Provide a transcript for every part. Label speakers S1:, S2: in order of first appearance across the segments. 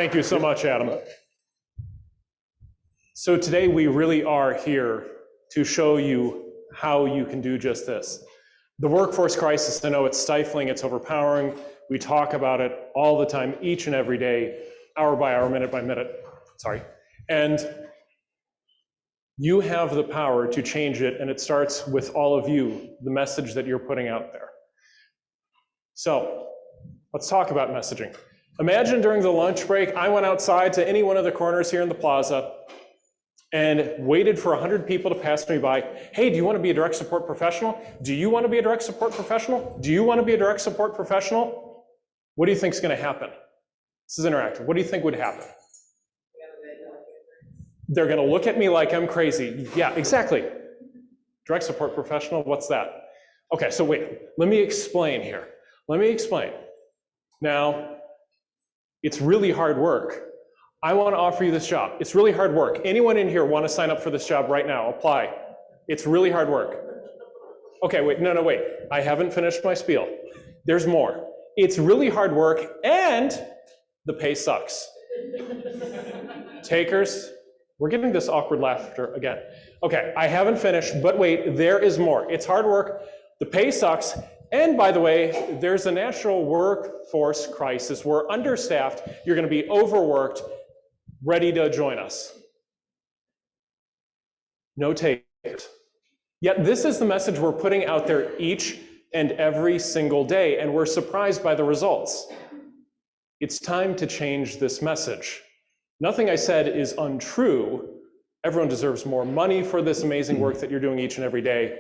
S1: Thank you so much, Adam. So today we really are here to show you how you can do just this. The workforce crisis, I know it's stifling, it's overpowering. We talk about it all the time, each and every day, hour by hour, minute by minute, And you have the power to change it, and it starts with all of you, the message that you're putting out there. So let's talk about messaging. Imagine during the lunch break, I went outside to any one of the corners here in the plaza and waited for 100 people to pass me by. Hey, do you want to be a direct support professional? Do you want to be a direct support professional? Do you want to be a direct support professional? What do you think is going to happen? This is interactive. What do you think would happen? They're going to look at me like I'm crazy. Yeah, exactly. Direct support professional, what's that? Okay, so wait, let me explain here. Let me explain. Now, it's really hard work. I want to offer you this job. It's really hard work. Anyone in here want to sign up for this job right now? Apply. It's really hard work. Okay, wait, no, wait. I haven't finished my spiel. There's more. It's really hard work and the pay sucks. Takers, we're getting this awkward laughter again. Okay, I haven't finished, but wait, there is more. It's hard work, the pay sucks, and by the way, there's a national workforce crisis. We're understaffed, you're gonna be overworked, ready to join us. No takers. Yet this is the message we're putting out there each and every single day, and we're surprised by the results. It's time to change this message. Nothing I said is untrue. Everyone deserves more money for this amazing work that you're doing each and every day.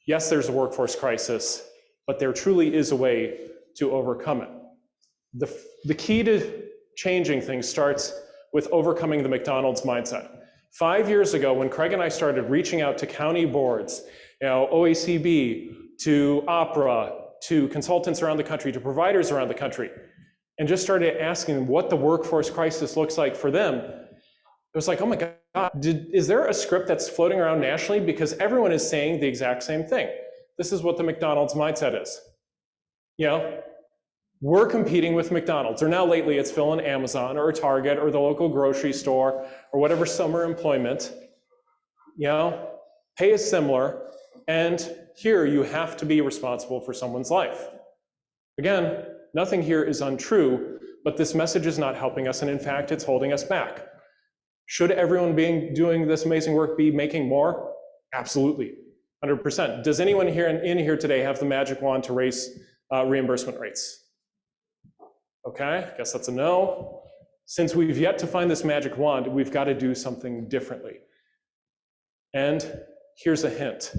S1: Yes, there's a workforce crisis, but there truly is a way to overcome it. The key to changing things starts with overcoming the McDonald's mindset. 5 years ago, when Craig and I started reaching out to county boards, OACB, to Opera, to consultants around the country, to providers around the country, and just started asking them what the workforce crisis looks like for them, it was like, oh my God, is there a script that's floating around nationally? Because everyone is saying the exact same thing. This is what the McDonald's mindset is. We're competing with McDonald's, or now lately it's filling Amazon or Target or the local grocery store or whatever summer employment. Pay is similar, and here you have to be responsible for someone's life. Again, nothing here is untrue, but this message is not helping us, and in fact, it's holding us back. Should everyone doing this amazing work be making more? Absolutely, 100%. Does anyone here in here today have the magic wand to raise reimbursement rates? Okay, I guess that's a no. Since we've yet to find this magic wand, we've got to do something differently. And here's a hint.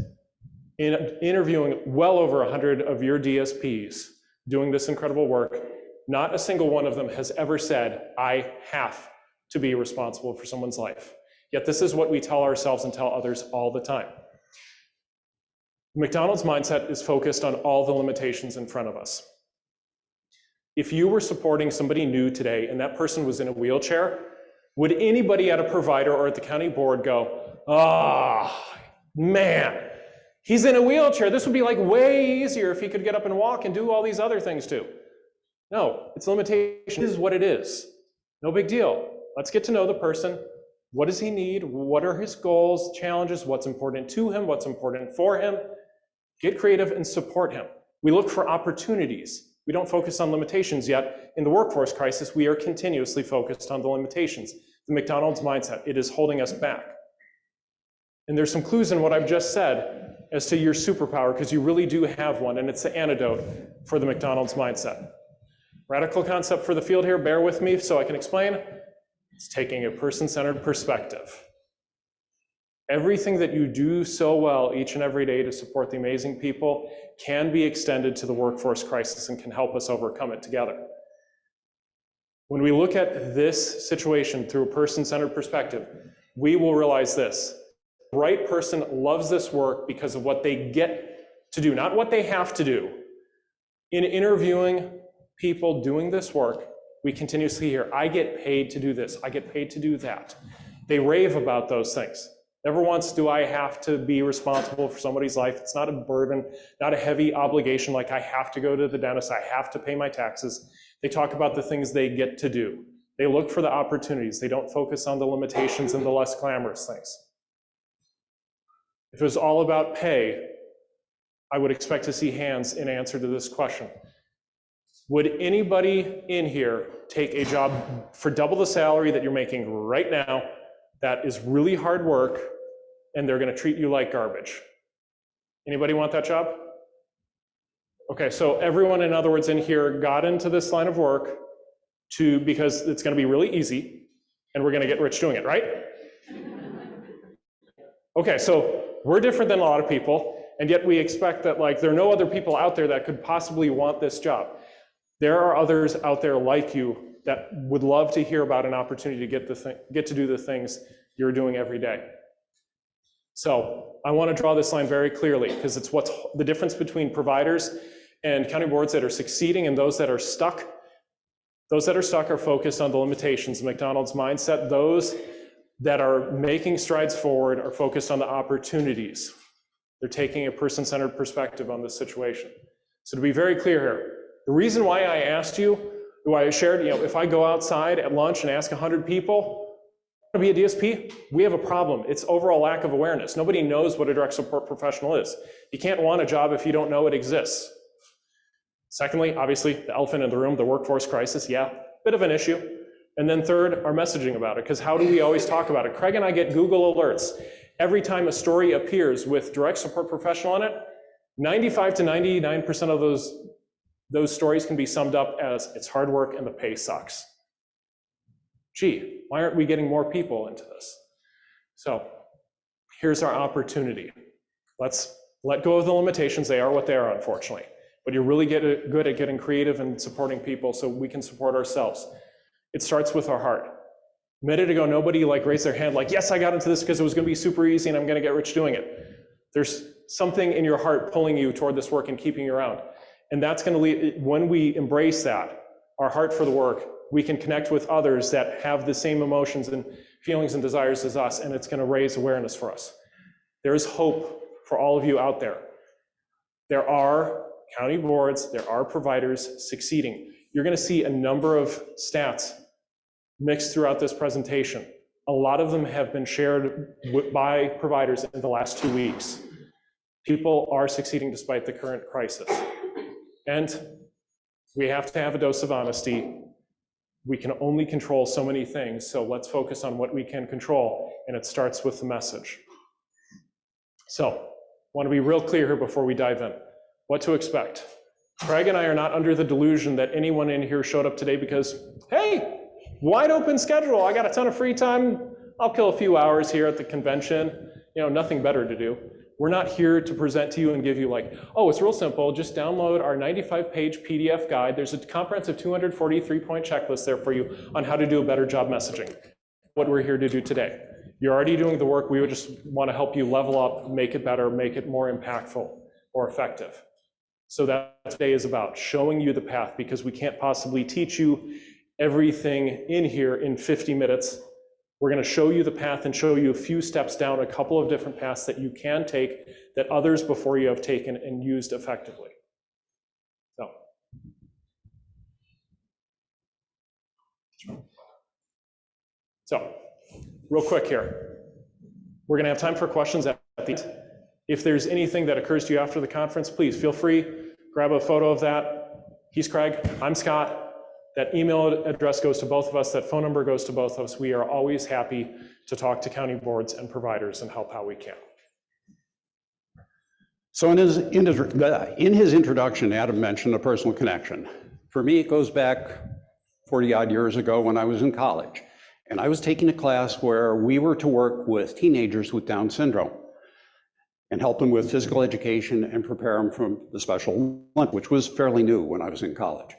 S1: In interviewing well over 100 of your DSPs doing this incredible work, not a single one of them has ever said, I have to be responsible for someone's life. Yet this is what we tell ourselves and tell others all the time. McDonald's mindset is focused on all the limitations in front of us. If you were supporting somebody new today and that person was in a wheelchair, would anybody at a provider or at the county board go, man, he's in a wheelchair. This would be like way easier if he could get up and walk and do all these other things too. No, it's a limitation. This is what it is. No big deal. Let's get to know the person. What does he need? What are his goals, challenges? What's important to him? What's important for him? Get creative and support him. We look for opportunities. We don't focus on limitations yet. In the workforce crisis, we are continuously focused on the limitations. The McDonald's mindset, it is holding us back. And there's some clues in what I've just said as to your superpower, because you really do have one, and it's the antidote for the McDonald's mindset. Radical concept for the field here, bear with me so I can explain. It's taking a person-centered perspective. Everything that you do so well each and every day to support the amazing people can be extended to the workforce crisis and can help us overcome it together. When we look at this situation through a person-centered perspective, we will realize this. The right person loves this work because of what they get to do, not what they have to do. In interviewing people doing this work, we continuously hear, I get paid to do this, I get paid to do that. They rave about those things. Never once do I have to be responsible for somebody's life. It's not a burden, not a heavy obligation like I have to go to the dentist, I have to pay my taxes. They talk about the things they get to do. They look for the opportunities. They don't focus on the limitations and the less glamorous things. If it was all about pay, I would expect to see hands in answer to this question. Would anybody in here take a job for double the salary that you're making right now that is really hard work and they're going to treat you like garbage? Anybody want that job? Okay, so everyone, in other words, in here got into this line of work because it's going to be really easy and we're going to get rich doing it, right? Okay, so we're different than a lot of people, and yet we expect that like there are no other people out there that could possibly want this job. There are others out there like you that would love to hear about an opportunity to get to do the things you're doing every day. So I want to draw this line very clearly because it's what's the difference between providers and county boards that are succeeding and those that are stuck. Those that are stuck are focused on the limitations, McDonald's mindset. Those that are making strides forward are focused on the opportunities. They're taking a person-centered perspective on this situation. So to be very clear here, the reason why I asked you, why I shared, if I go outside at lunch and ask 100 people to be a DSP, we have a problem. It's overall lack of awareness. Nobody knows what a direct support professional is. You can't want a job if you don't know it exists. Secondly, obviously, the elephant in the room, the workforce crisis, yeah, bit of an issue. And then third, our messaging about it, because how do we always talk about it? Craig and I get Google alerts. Every time a story appears with direct support professional in it, 95 to 99% of those stories can be summed up as it's hard work and the pay sucks. Gee, why aren't we getting more people into this? So here's our opportunity. Let's let go of the limitations. They are what they are, unfortunately. But you're really good at getting creative and supporting people so we can support ourselves. It starts with our heart. A minute ago, nobody raised their hand like, yes, I got into this because it was going to be super easy and I'm going to get rich doing it. There's something in your heart pulling you toward this work and keeping you around. And that's going to lead, when we embrace that, our heart for the work, we can connect with others that have the same emotions and feelings and desires as us, and it's going to raise awareness for us. There is hope for all of you out there. There are county boards, there are providers succeeding. You're going to see a number of stats mixed throughout this presentation. A lot of them have been shared by providers in the last 2 weeks. People are succeeding despite the current crisis. And we have to have a dose of honesty. We can only control so many things, so let's focus on what we can control, and it starts with the message. So, I want to be real clear here before we dive in. What to expect. Craig and I are not under the delusion that anyone in here showed up today because, hey, wide open schedule, I got a ton of free time, I'll kill a few hours here at the convention, nothing better to do. We're not here to present to you and give you oh, it's real simple, just download our 95-page PDF guide. There's a comprehensive 243-point checklist there for you on how to do a better job messaging. What we're here to do today. You're already doing the work, we would just want to help you level up, make it better, make it more impactful or effective. So that today is about showing you the path, because we can't possibly teach you everything in here in 50 minutes. We're going to show you the path and show you a few steps down a couple of different paths that you can take that others before you have taken and used effectively. So real quick here. We're going to have time for questions at the end. If there's anything that occurs to you after the conference, please feel free, grab a photo of that. He's Craig, I'm Scott. That email address goes to both of us, that phone number goes to both of us. We are always happy to talk to county boards and providers and help how we can.
S2: So in his introduction, Adam mentioned a personal connection. For me, it goes back 40 odd years ago when I was in college. And I was taking a class where we were to work with teenagers with Down syndrome and help them with physical education and prepare them for the special lunch, which was fairly new when I was in college.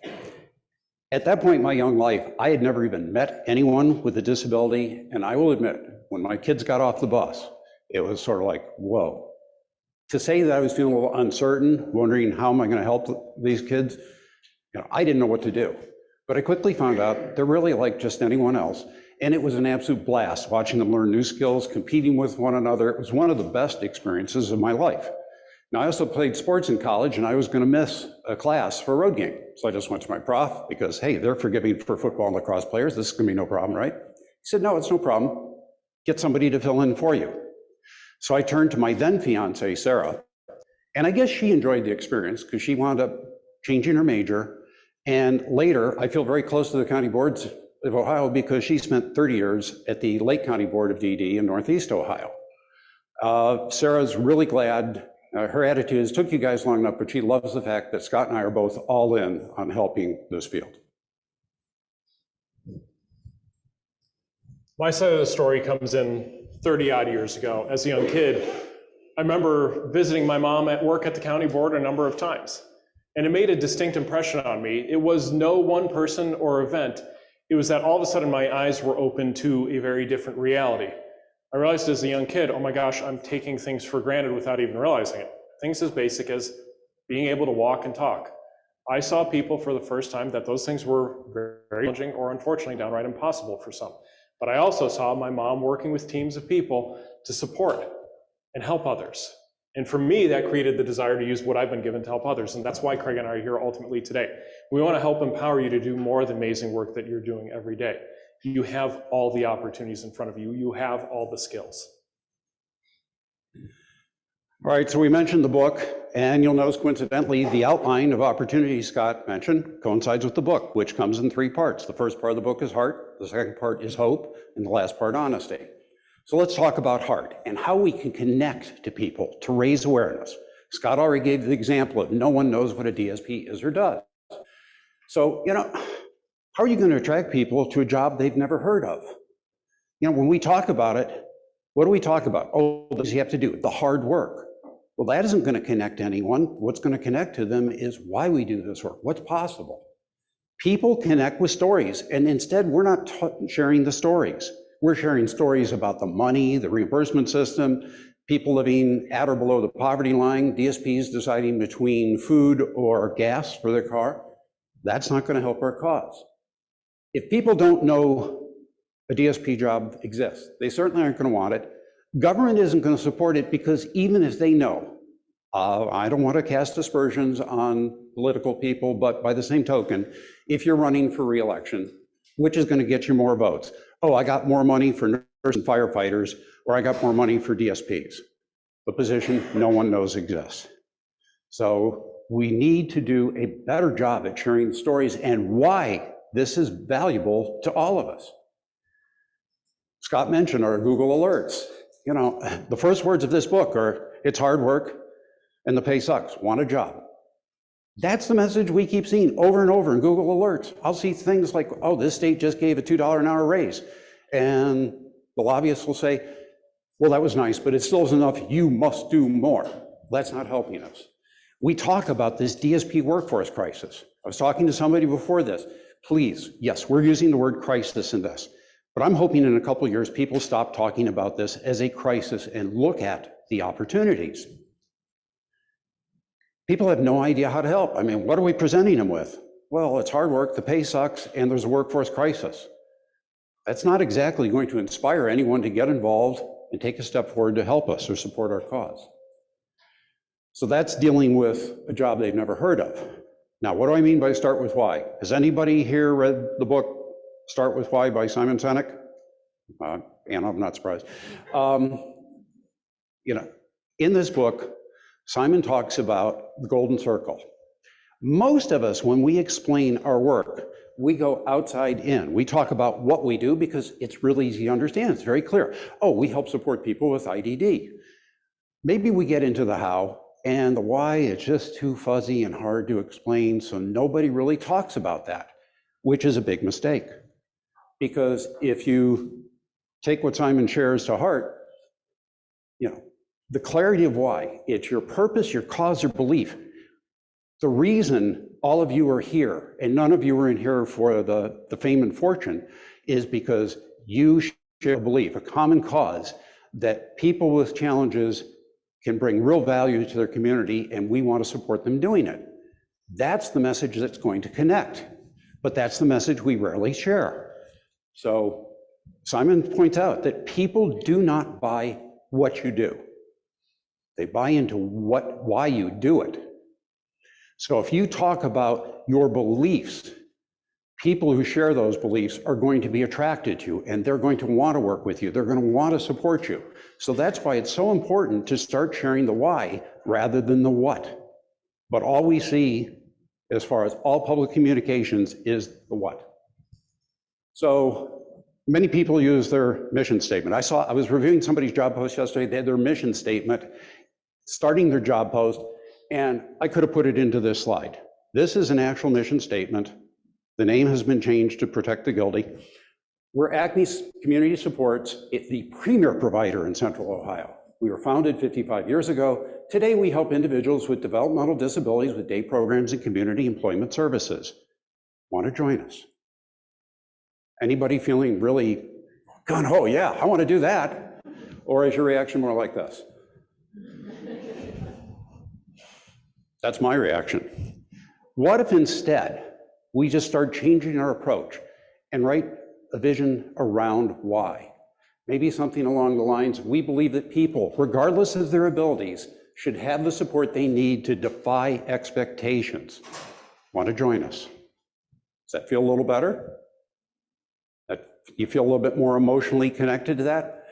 S2: At that point in my young life, I had never even met anyone with a disability, and I will admit, when my kids got off the bus, it was sort of like, whoa. To say that I was feeling a little uncertain, wondering how am I going to help these kids, I didn't know what to do. But I quickly found out they're really like just anyone else, and it was an absolute blast watching them learn new skills, competing with one another. It was one of the best experiences of my life. Now, I also played sports in college, and I was going to miss a class for a road game. So I just went to my prof because, hey, they're forgiving for football and lacrosse players. This is going to be no problem, right? He said, no, it's no problem. Get somebody to fill in for you. So I turned to my then fiance, Sarah, and I guess she enjoyed the experience because she wound up changing her major. And later, I feel very close to the county boards of Ohio because she spent 30 years at the Lake County Board of DD in Northeast Ohio. Sarah's really glad. Her attitude is, took you guys long enough, but she loves the fact that Scott and I are both all in on helping this field.
S1: My side of the story comes in 30 odd years ago. As a young kid, I remember visiting my mom at work at the county board a number of times, and it made a distinct impression on me. It was no one person or event. It was that all of a sudden my eyes were open to a very different reality. I realized as a young kid, oh my gosh, I'm taking things for granted without even realizing it. Things as basic as being able to walk and talk. I saw people for the first time that those things were very challenging or unfortunately downright impossible for some. But I also saw my mom working with teams of people to support and help others. And for me, that created the desire to use what I've been given to help others. And that's why Craig and I are here ultimately today. We want to help empower you to do more of the amazing work that you're doing every day. You have all the opportunities in front of you. You have all the skills.
S2: All right, so we mentioned the book, and you'll notice coincidentally, the outline of opportunities Scott mentioned coincides with the book, which comes in 3 parts. The first part of the book is heart, the second part is hope, and the last part, honesty. So let's talk about heart and how we can connect to people to raise awareness. Scott already gave the example of no one knows what a DSP is or does. So, how are you going to attract people to a job they've never heard of? When we talk about it, what do we talk about? Oh, what does he have to do? The hard work. Well, that isn't going to connect to anyone. What's going to connect to them is why we do this work, what's possible. People connect with stories, and instead we're not sharing the stories. We're sharing stories about the money, the reimbursement system, people living at or below the poverty line, DSPs deciding between food or gas for their car. That's not going to help our cause. If people don't know a DSP job exists, they certainly aren't going to want it. Government isn't going to support it because even if they know, I don't want to cast aspersions on political people, but by the same token, if you're running for re-election, which is going to get you more votes? Oh, I got more money for nurses and firefighters, or I got more money for DSPs. The position no one knows exists. So we need to do a better job at sharing stories and why this is valuable to all of us. Scott mentioned our Google alerts. The first words of this book are, it's hard work and the pay sucks, want a job. That's the message we keep seeing over and over in Google alerts. I'll see things like, oh, this state just gave a $2 an hour raise. And the lobbyists will say, well, that was nice, but it still isn't enough. You must do more. That's not helping us. We talk about this DSP workforce crisis. I was talking to somebody before this. Please, yes, we're using the word crisis in this. But I'm hoping in a couple of years, people stop talking about this as a crisis and look at the opportunities. People have no idea how to help. I mean, what are we presenting them with? Well, it's hard work, the pay sucks, and there's a workforce crisis. That's not exactly going to inspire anyone to get involved and take a step forward to help us or support our cause. So that's dealing with a job they've never heard of. Now, what do I mean by start with why? Has anybody here read the book Start With Why by Simon Sinek? And I'm not surprised. In this book, Simon talks about the golden circle. Most of us, when we explain our work, we go outside in. We talk about what we do because it's really easy to understand. It's very clear. Oh, we help support people with IDD. Maybe we get into the how, and the why is just too fuzzy and hard to explain, so nobody really talks about that, which is a big mistake. Because if you take what Simon shares to heart, the clarity of why, it's your purpose, your cause, your belief. The reason all of you are here, and none of you are in here for the fame and fortune, is because you share a belief, a common cause, that people with challenges can bring real value to their community, and we want to support them doing it. That's the message that's going to connect, but that's the message we rarely share. So Simon points out that people do not buy what you do. They buy into why you do it. So if you talk about your beliefs, people who share those beliefs are going to be attracted to you, and they're going to want to work with you. They're going to want to support you. So that's why it's so important to start sharing the why rather than the what. But all we see as far as all public communications is the what. So many people use their mission statement. I was reviewing somebody's job post yesterday. They had their mission statement starting their job post, and I could have put it into this slide. This is an actual mission statement. The name has been changed to Protect the Guilty. We're Acme Community Supports, it's the premier provider in Central Ohio. We were founded 55 years ago. Today, we help individuals with developmental disabilities with day programs and community employment services. Want to join us? Anybody feeling really gung-ho, yeah, I want to do that? Or is your reaction more like this? That's my reaction. What if instead we just start changing our approach and write a vision around why? Maybe something along the lines, we believe that people, regardless of their abilities, should have the support they need to defy expectations. Want to join us? Does that feel a little better? You feel a little bit more emotionally connected to that?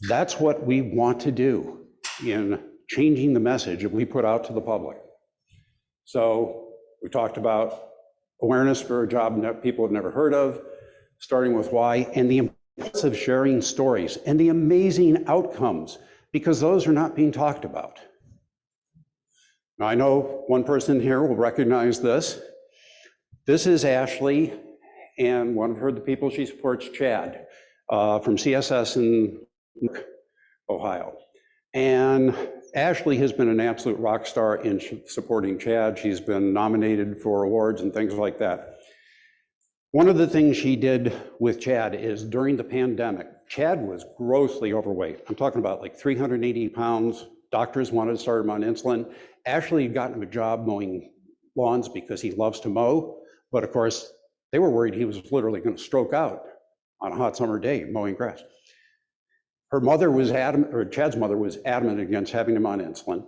S2: That's what we want to do in changing the message that we put out to the public. So we talked about awareness for a job that people have never heard of, starting with why, and the importance of sharing stories and the amazing outcomes, because those are not being talked about. Now, I know one person here will recognize this. This is Ashley, and one of the people she supports, Chad, from CSS in Ohio. And Ashley has been an absolute rock star in supporting Chad. She's been nominated for awards and things like that. One of the things she did with Chad is during the pandemic, Chad was grossly overweight. I'm talking about like 380 pounds. Doctors wanted to start him on insulin. Ashley had gotten him a job mowing lawns because he loves to mow. But of course, they were worried he was literally going to stroke out on a hot summer day mowing grass. Her mother was adamant, or Chad's mother was adamant against having him on insulin.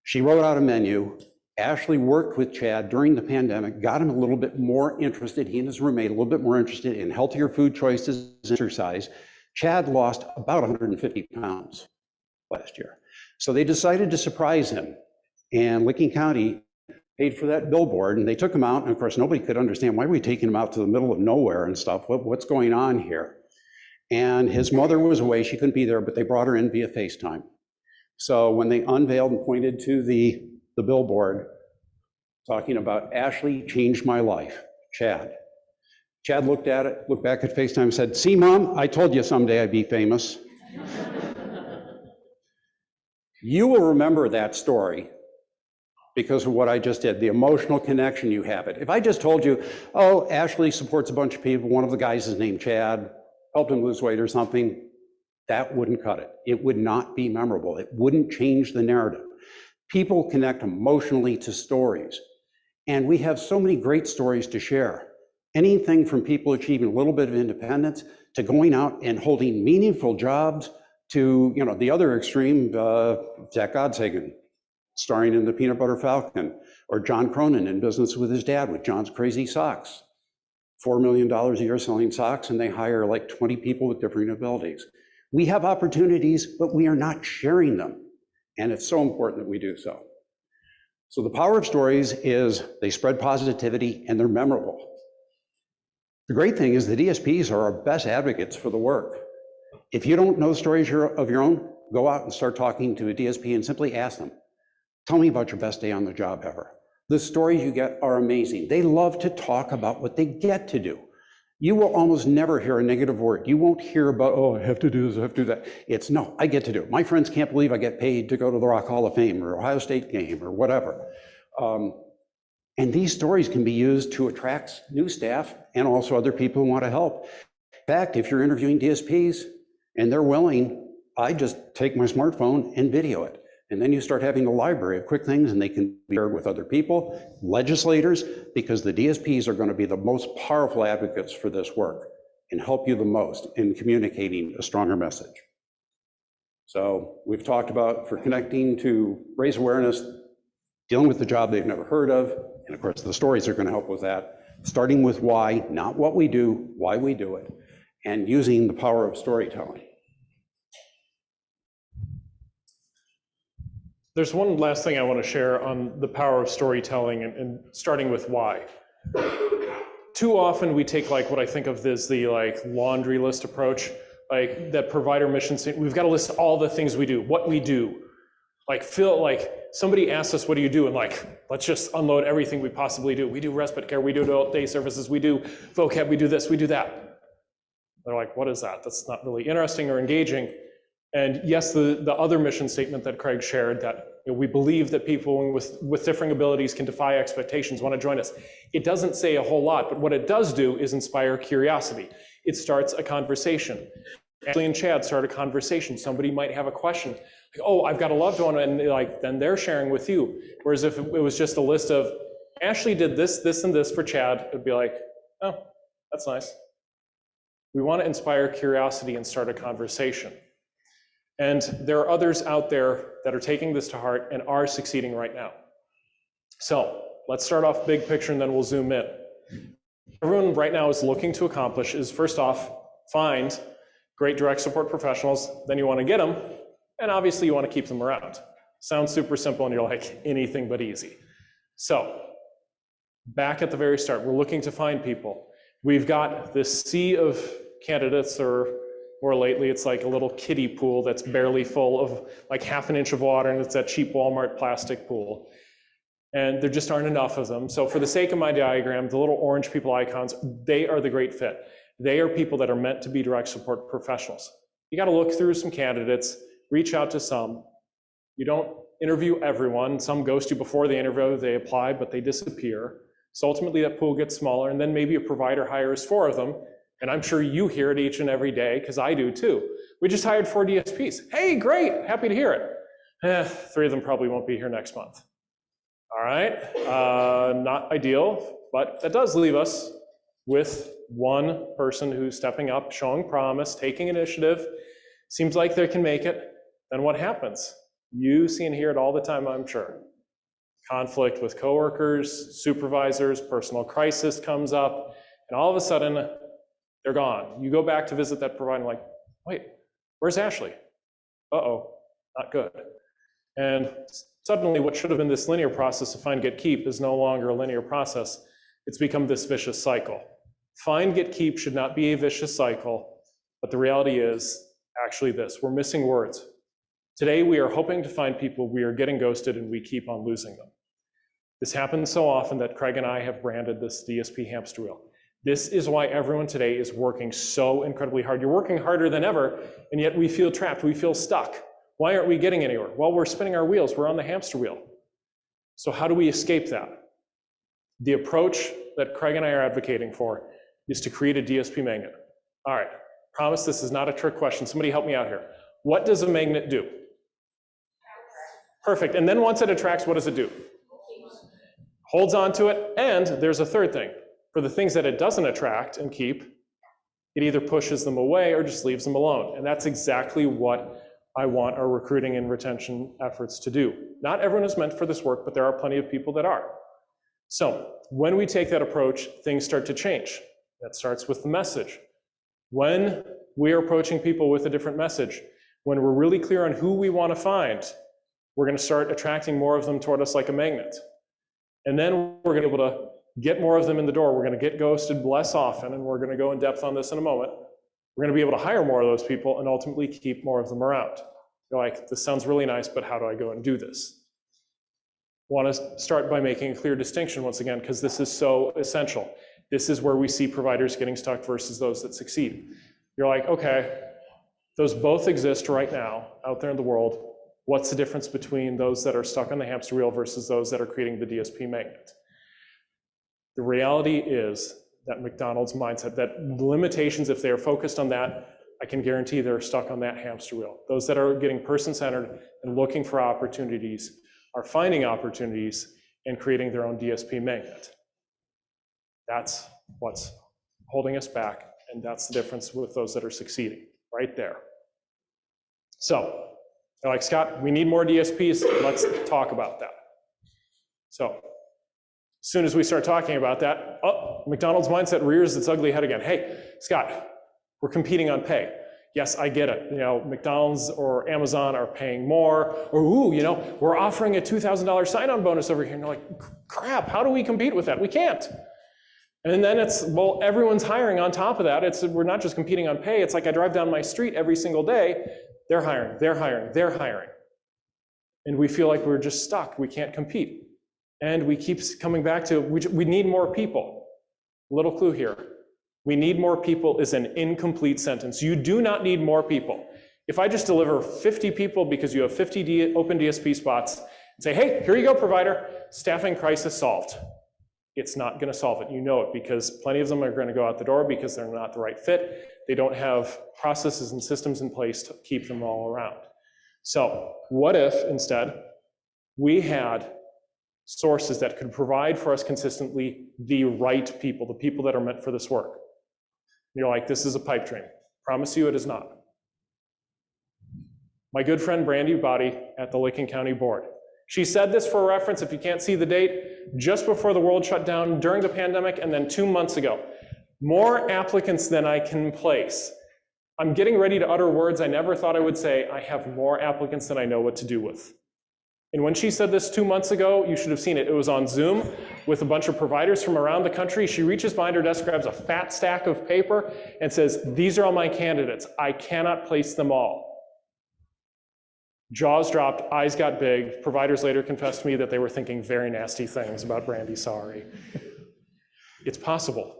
S2: She wrote out a menu. Ashley worked with Chad during the pandemic, got him a little bit more interested, he and his roommate, a little bit more interested in healthier food choices and exercise. Chad lost about 150 pounds last year. So they decided to surprise him, and Licking County paid for that billboard, and they took him out, and of course nobody could understand why are we taking him out to the middle of nowhere and stuff, what's going on here? And his mother was away, she couldn't be there, but they brought her in via FaceTime. So when they unveiled and pointed to the billboard, talking about Ashley changed my life, Chad. Chad looked at it, looked back at FaceTime and said, see, Mom, I told you someday I'd be famous. You will remember that story because of what I just did, the emotional connection you have it. If I just told you, oh, Ashley supports a bunch of people, one of the guys is named Chad, helped him lose weight or something, that wouldn't cut it. It would not be memorable. It wouldn't change the narrative. People connect emotionally to stories, and we have so many great stories to share. Anything from people achieving a little bit of independence to going out and holding meaningful jobs to, you know, the other extreme, Zach Godsagan, starring in The Peanut Butter Falcon, or John Cronin in business with his dad with John's Crazy Socks. $4 million a year selling socks, and they hire like 20 people with different abilities. We have opportunities, but we are not sharing them. And it's so important that we do so. So the power of stories is they spread positivity and they're memorable. The great thing is the DSPs are our best advocates for the work. If you don't know stories of your own, go out and start talking to a DSP and simply ask them, tell me about your best day on the job ever. The stories you get are amazing. They love to talk about what they get to do. You will almost never hear a negative word. You won't hear about, oh, I have to do this, I have to do that. It's, no, I get to do it. My friends can't believe I get paid to go to the Rock Hall of Fame or Ohio State game or whatever. And these stories can be used to attract new staff and also other people who want to help. In fact, if you're interviewing DSPs and they're willing, I just take my smartphone and video it. And then you start having a library of quick things, and they can be shared with other people, legislators, because the DSPs are going to be the most powerful advocates for this work and help you the most in communicating a stronger message. So we've talked about, for connecting to raise awareness, dealing with the job they've never heard of, and of course the stories are going to help with that, starting with why, not what we do, why we do it, and using the power of storytelling.
S1: There's one last thing I want to share on the power of storytelling and starting with why. Too often we take like what I think of as the like laundry list approach, like that provider mission statement. We've got to list all the things we do, what we do. Like somebody asks us, what do you do? And like, let's just unload everything we possibly do. We do respite care, we do adult day services, we do vocab, we do this, we do that. They're like, what is that? That's not really interesting or engaging. And yes, the other mission statement that Craig shared, that we believe that people with differing abilities can defy expectations, want to join us. It doesn't say a whole lot, but what it does do is inspire curiosity. It starts a conversation. Ashley and Chad start a conversation. Somebody might have a question. Like, oh, I've got a loved one, and then they're sharing with you. Whereas if it was just a list of, Ashley did this, this, and this for Chad, it'd be like, oh, that's nice. We want to inspire curiosity and start a conversation. And there are others out there that are taking this to heart and are succeeding right now. So let's start off big picture and then we'll zoom in. Everyone right now is looking to accomplish is, first off, find great direct support professionals, then you want to get them, and obviously you want to keep them around. Sounds super simple and you're like, anything but easy. So back at the very start, we're looking to find people. We've got this sea of candidates, or lately it's like a little kiddie pool that's barely full of like half an inch of water, and it's that cheap Walmart plastic pool. And there just aren't enough of them. So for the sake of my diagram, the little orange people icons, they are the great fit. They are people that are meant to be direct support professionals. You got to look through some candidates, reach out to some. You don't interview everyone. Some ghost you before the interview, they apply, but they disappear. So ultimately that pool gets smaller, and then maybe a provider hires 4 of them. And I'm sure you hear it each and every day, because I do too. We just hired 4 DSPs. Hey, great, happy to hear it. 3 of them probably won't be here next month. All right, not ideal, but that does leave us with one person who's stepping up, showing promise, taking initiative, seems like they can make it. Then what happens? You see and hear it all the time, I'm sure. Conflict with coworkers, supervisors, personal crisis comes up, and all of a sudden, they're gone. You go back to visit that provider and like, wait, where's Ashley? Uh-oh, not good. And suddenly what should have been this linear process of find, get, keep is no longer a linear process. It's become this vicious cycle. Find, get, keep should not be a vicious cycle, but the reality is actually this. We're missing words. Today we are hoping to find people, we are getting ghosted, and we keep on losing them. This happens so often that Craig and I have branded this DSP hamster wheel. This is why everyone today is working so incredibly hard. You're working harder than ever, and yet we feel trapped, we feel stuck. Why aren't we getting anywhere? Well, we're spinning our wheels, we're on the hamster wheel. So how do we escape that? The approach that Craig and I are advocating for is to create a DSP magnet. All right, promise this is not a trick question. Somebody help me out here. What does a magnet do? Perfect, and then once it attracts, what does it do? Holds on to it, and there's a third thing. For the things that it doesn't attract and keep, it either pushes them away or just leaves them alone. And that's exactly what I want our recruiting and retention efforts to do. Not everyone is meant for this work, but there are plenty of people that are. So when we take that approach, things start to change. That starts with the message. When we are approaching people with a different message, when we're really clear on who we want to find, we're going to start attracting more of them toward us like a magnet. And then we're going to be able to get more of them in the door. We're going to get ghosted less often, and we're going to go in depth on this in a moment. We're going to be able to hire more of those people and ultimately keep more of them around. You're like, this sounds really nice, but how do I go and do this? I want to start by making a clear distinction once again, because this is so essential. This is where we see providers getting stuck versus those that succeed. You're like, okay, those both exist right now out there in the world. What's the difference between those that are stuck on the hamster wheel versus those that are creating the DSP magnet? The reality is that McDonald's mindset, that the limitations, if they are focused on that, I can guarantee they're stuck on that hamster wheel. Those that are getting person-centered and looking for opportunities are finding opportunities and creating their own DSP magnet. That's what's holding us back, and that's the difference with those that are succeeding, right there. So, they're like, Scott, we need more DSPs, let's talk about that. So as soon as we start talking about that, oh, McDonald's Mindset rears its ugly head again. Hey, Scott, we're competing on pay. Yes, I get it. You know, McDonald's or Amazon are paying more, or ooh, you know, we're offering a $2,000 sign-on bonus over here. And you're like, crap, how do we compete with that? We can't. And then it's, well, everyone's hiring on top of that. We're not just competing on pay. It's like I drive down my street every single day. They're hiring, they're hiring, they're hiring. And we feel like we're just stuck. We can't compete. And we keep coming back to, we need more people. Little clue here. We need more people is an incomplete sentence. You do not need more people. If I just deliver 50 people because you have 50 open DSP spots and say, hey, here you go, provider, staffing crisis solved. It's not going to solve it. You know it because plenty of them are going to go out the door because they're not the right fit. They don't have processes and systems in place to keep them all around. So what if instead we had sources that could provide for us consistently the right people, the people that are meant for this work? You're like, this is a pipe dream. Promise you it is not. My good friend Brandy Body at the Licking County Board. She said this for reference, if you can't see the date, just before the world shut down during the pandemic and then 2 months ago. More applicants than I can place. I'm getting ready to utter words I never thought I would say. I have more applicants than I know what to do with. And when she said this 2 months ago, you should have seen it. It was on Zoom with a bunch of providers from around the country. She reaches behind her desk, grabs a fat stack of paper, and says, these are all my candidates. I cannot place them all. Jaws dropped, eyes got big. Providers later confessed to me that they were thinking very nasty things about Brandy, sorry. It's possible.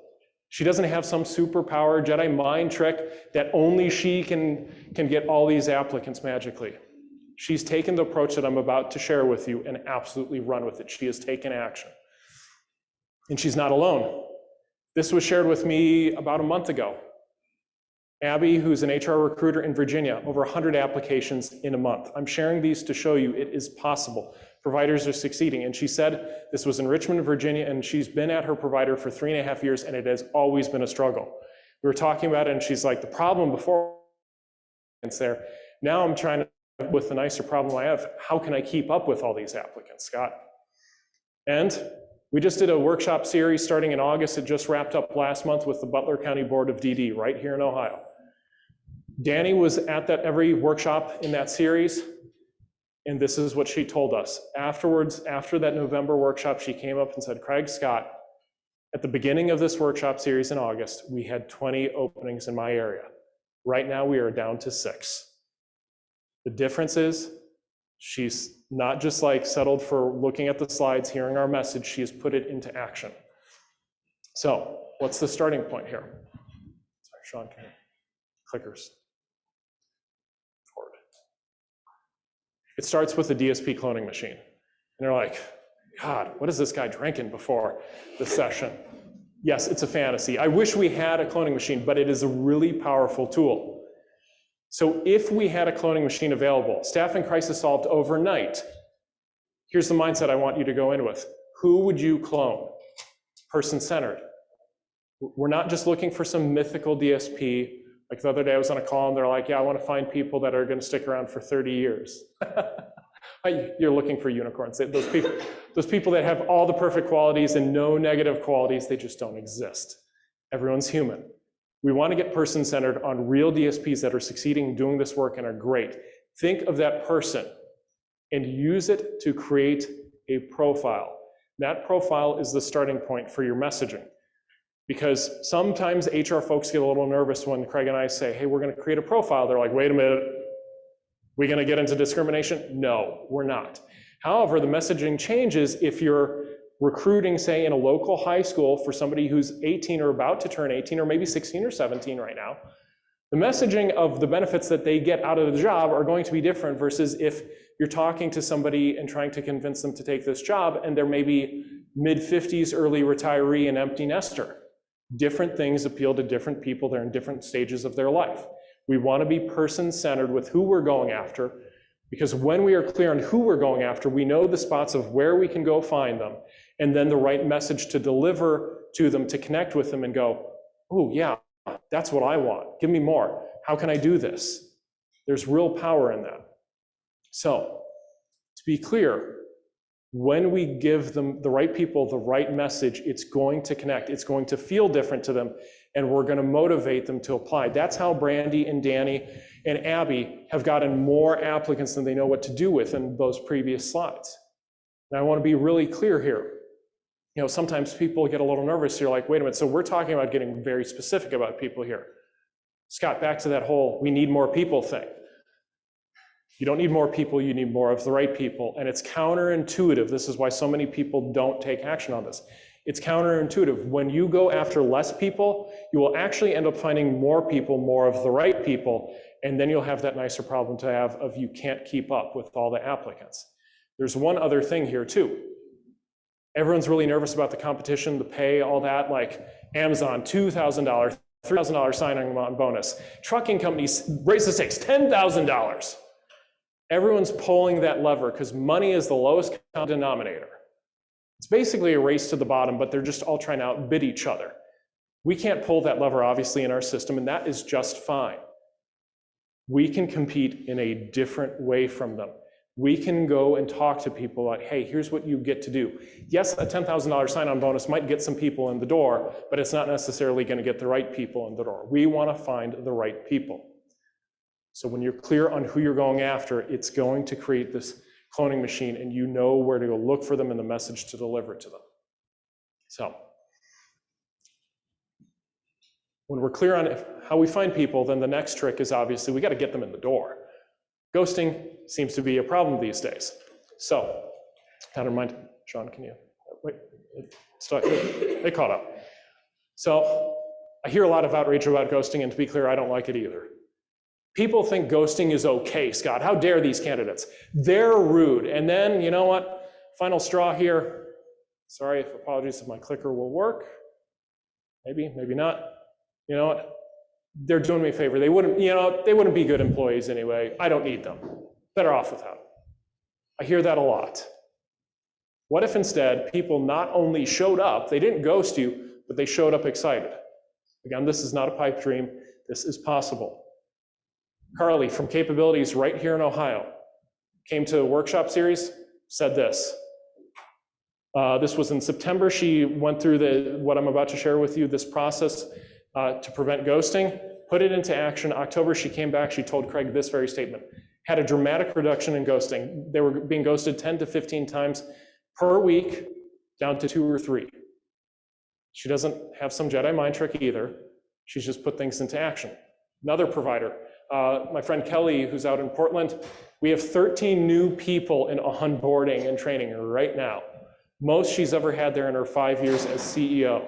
S1: She doesn't have some superpower Jedi mind trick that only she can get all these applicants magically. She's taken the approach that I'm about to share with you and absolutely run with it. She has taken action. And she's not alone. This was shared with me about a month ago. Abby, who's an HR recruiter in Virginia, over 100 applications in a month. I'm sharing these to show you it is possible. Providers are succeeding. And she said this was in Richmond, Virginia, and she's been at her provider for 3.5 years, and it has always been a struggle. We were talking about it, and she's like, the problem before it's there. Now I'm trying to, with the nicer problem I have, how can I keep up with all these applicants, Scott? And we just did a workshop series starting in August. It just wrapped up last month with the Butler County Board of DD right here in Ohio. Danny was at that every workshop in that series, and this is what she told us. Afterwards, after that November workshop, she came up and said, Craig, Scott, at the beginning of this workshop series in August, we had 20 openings in my area. Right now, we are down to 6. The difference is she's not just like settled for looking at the slides, hearing our message, she has put it into action. So what's the starting point here? Sorry, Sean, can you clickers forward. It starts with a DSP cloning machine. And they're like, God, what is this guy drinking before the session? Yes, it's a fantasy. I wish we had a cloning machine, but it is a really powerful tool. So if we had a cloning machine available, staffing crisis solved overnight, here's the mindset I want you to go in with. Who would you clone? Person-centered. We're not just looking for some mythical DSP. Like the other day I was on a call and they're like, yeah, I want to find people that are going to stick around for 30 years. You're looking for unicorns. Those people that have all the perfect qualities and no negative qualities, they just don't exist. Everyone's human. We want to get person-centered on real DSPs that are succeeding, doing this work, and are great. Think of that person and use it to create a profile. That profile is the starting point for your messaging. Because sometimes HR folks get a little nervous when Craig and I say, hey, we're going to create a profile. They're like, wait a minute, we going to get into discrimination? No, we're not. However, the messaging changes if you're recruiting, say, in a local high school for somebody who's 18 or about to turn 18 or maybe 16 or 17 right now. The messaging of the benefits that they get out of the job are going to be different versus if you're talking to somebody and trying to convince them to take this job and they're maybe mid-50s, early retiree and empty nester. Different things appeal to different people. They're in different stages of their life. We want to be person-centered with who we're going after, because when we are clear on who we're going after, we know the spots of where we can go find them, and then the right message to deliver to them, to connect with them and go, oh yeah, that's what I want. Give me more. How can I do this? There's real power in that. So, to be clear, When we give them, the right people, the right message, it's going to connect. It's going to feel different to them, and we're going to motivate them to apply. That's how Brandy and Danny and Abby have gotten more applicants than they know what to do with in those previous slides. And I want to be really clear here. You know, sometimes people get a little nervous. You're like, wait a minute, so we're talking about getting very specific about people here. Scott, back to that whole we need more people thing. You don't need more people, you need more of the right people. And it's counterintuitive. This is why so many people don't take action on this. It's counterintuitive. When you go after less people, you will actually end up finding more people, more of the right people, and then you'll have that nicer problem to have of you can't keep up with all the applicants. There's one other thing here too. Everyone's really nervous about the competition, the pay, all that, like Amazon, $2,000, $3,000 signing on bonus. Trucking companies raise the stakes, $10,000. Everyone's pulling that lever because money is the lowest common denominator. It's basically a race to the bottom, but they're just all trying to outbid each other. We can't pull that lever, obviously, in our system, and that is just fine. We can compete in a different way from them. We can go and talk to people like, hey, here's what you get to do. Yes, a $10,000 sign-on bonus might get some people in the door, but it's not necessarily going to get the right people in the door. We want to find the right people. So when you're clear on who you're going after, it's going to create this cloning machine, and you know where to go look for them and the message to deliver to them. So when we're clear on how we find people, then the next trick is obviously we got to get them in the door. Ghosting seems to be a problem these days. So, never mind, Sean, can you, wait, it caught up. So I hear a lot of outrage about ghosting, and to be clear, I don't like it either. People think ghosting is okay, Scott. How dare these candidates? They're rude. And then, you know what? Final straw here. Sorry, apologies if my clicker will work. Maybe, maybe not. You know what? They're doing me a favor. They wouldn't, you know, they wouldn't be good employees anyway. I don't need them. Better off without them. I hear that a lot. What if instead people not only showed up, they didn't ghost you, but they showed up excited? Again, this is not a pipe dream. This is possible. Carly from Capabilities right here in Ohio came to a workshop series, said this. This was in September. She went through what I'm about to share with you, this process to prevent ghosting, put it into action. October, she came back, she told Craig this very statement. Had a dramatic reduction in ghosting. They were being ghosted 10 to 15 times per week, down to 2 or 3. She doesn't have some Jedi mind trick either. She's just put things into action. Another provider, my friend Kelly, who's out in Portland, we have 13 new people in onboarding and training right now. Most she's ever had there in her 5 years as CEO.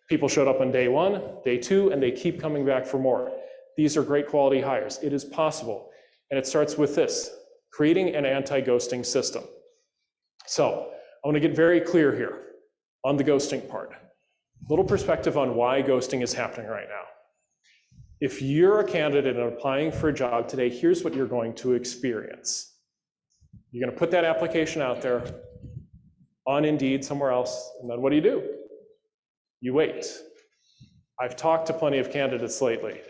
S1: People showed up on day 1, day 2, and they keep coming back for more. These are great quality hires. It is possible. And it starts with this, creating an anti-ghosting system. So I want to get very clear here on the ghosting part. A little perspective on why ghosting is happening right now. If you're a candidate and applying for a job today, here's what you're going to experience. You're going to put that application out there on Indeed, somewhere else, and then what do? You wait. I've talked to plenty of candidates lately.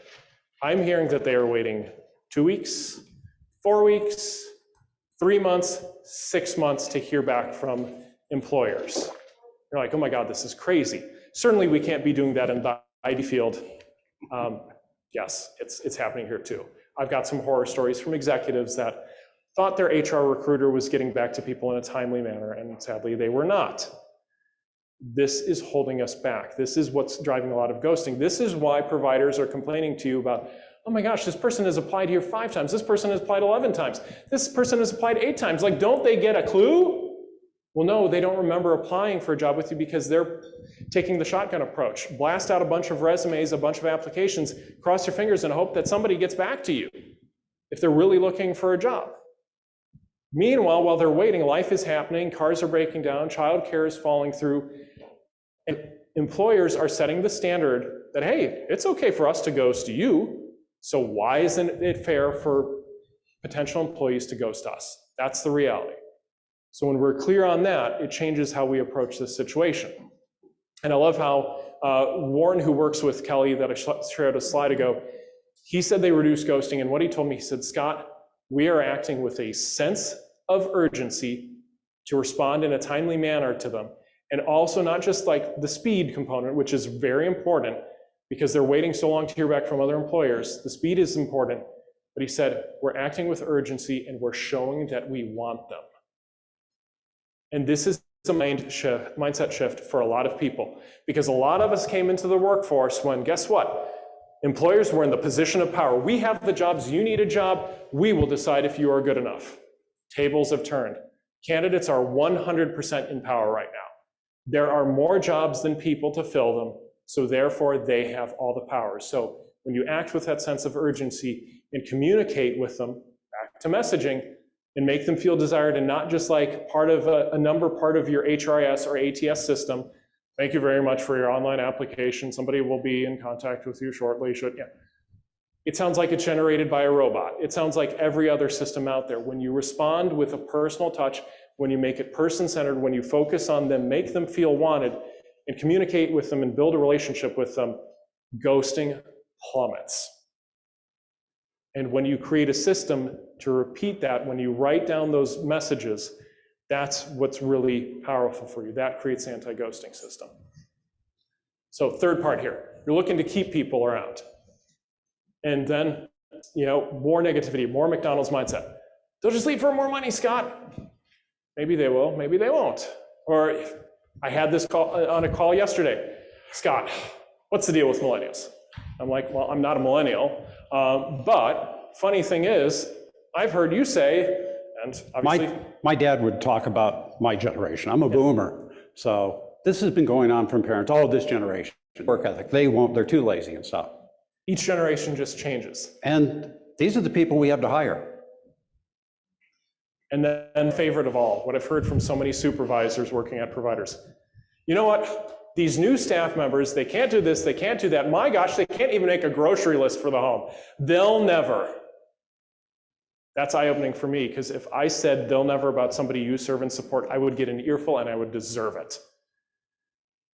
S1: I'm hearing that they are waiting 2 weeks, 4 weeks, 3 months, 6 months to hear back from employers. You're like, oh my God, this is crazy. Certainly we can't be doing that in the IT field. Yes, it's happening here too. I've got some horror stories from executives that thought their HR recruiter was getting back to people in a timely manner, and sadly they were not. This is holding us back. This is what's driving a lot of ghosting. This is why providers are complaining to you about, oh my gosh, this person has applied here 5 times. This person has applied 11 times. This person has applied 8 times. Like, don't they get a clue? Well, no, they don't remember applying for a job with you because they're taking the shotgun approach. Blast out a bunch of resumes, a bunch of applications, cross your fingers and hope that somebody gets back to you if they're really looking for a job. Meanwhile, while they're waiting, life is happening, cars are breaking down, childcare is falling through, and employers are setting the standard that, hey, it's okay for us to ghost you, so why isn't it fair for potential employees to ghost us? That's the reality. So when we're clear on that, it changes how we approach this situation. And I love how Warren, who works with Kelly that I shared a slide ago, he said they reduced ghosting, and what he told me, he said, Scott, we are acting with a sense of urgency to respond in a timely manner to them. And also not just like the speed component, which is very important because they're waiting so long to hear back from other employers. The speed is important, but he said, we're acting with urgency and we're showing that we want them. And this is a mindset shift for a lot of people, because a lot of us came into the workforce when, guess what? Employers were in the position of power. We have the jobs, you need a job, we will decide if you are good enough. Tables have turned. Candidates are 100% in power right now. There are more jobs than people to fill them, so therefore they have all the power. So when you act with that sense of urgency and communicate with them, back to messaging, and make them feel desired and not just like part of a number part of your HRIS or ATS system. Thank you very much for your online application. Somebody will be in contact with you shortly. It sounds like it's generated by a robot. It sounds like every other system out there. When you respond with a personal touch, when you make it person-centered, when you focus on them, make them feel wanted, and communicate with them and build a relationship with them, ghosting plummets. And when you create a system to repeat that, when you write down those messages, that's what's really powerful for you. That creates an anti-ghosting system. So third part here, you're looking to keep people around. And then, more negativity, more McDonald's mindset. They'll just leave for more money, Scott. Maybe they will, maybe they won't. Or I had this call on a call yesterday. Scott, what's the deal with millennials? I'm like, well, I'm not a millennial. But funny thing is, I've heard you say, and obviously...
S2: My dad would talk about my generation. I'm a boomer. So this has been going on from parents, all of this generation. Work ethic, they're too lazy and stuff.
S1: Each generation just changes.
S2: And these are the people we have to hire.
S1: And then favorite of all, what I've heard from so many supervisors working at providers. You know what? These new staff members, they can't do this, they can't do that. My gosh, they can't even make a grocery list for the home. They'll never. That's eye-opening for me, because if I said they'll never about somebody you serve and support, I would get an earful and I would deserve it.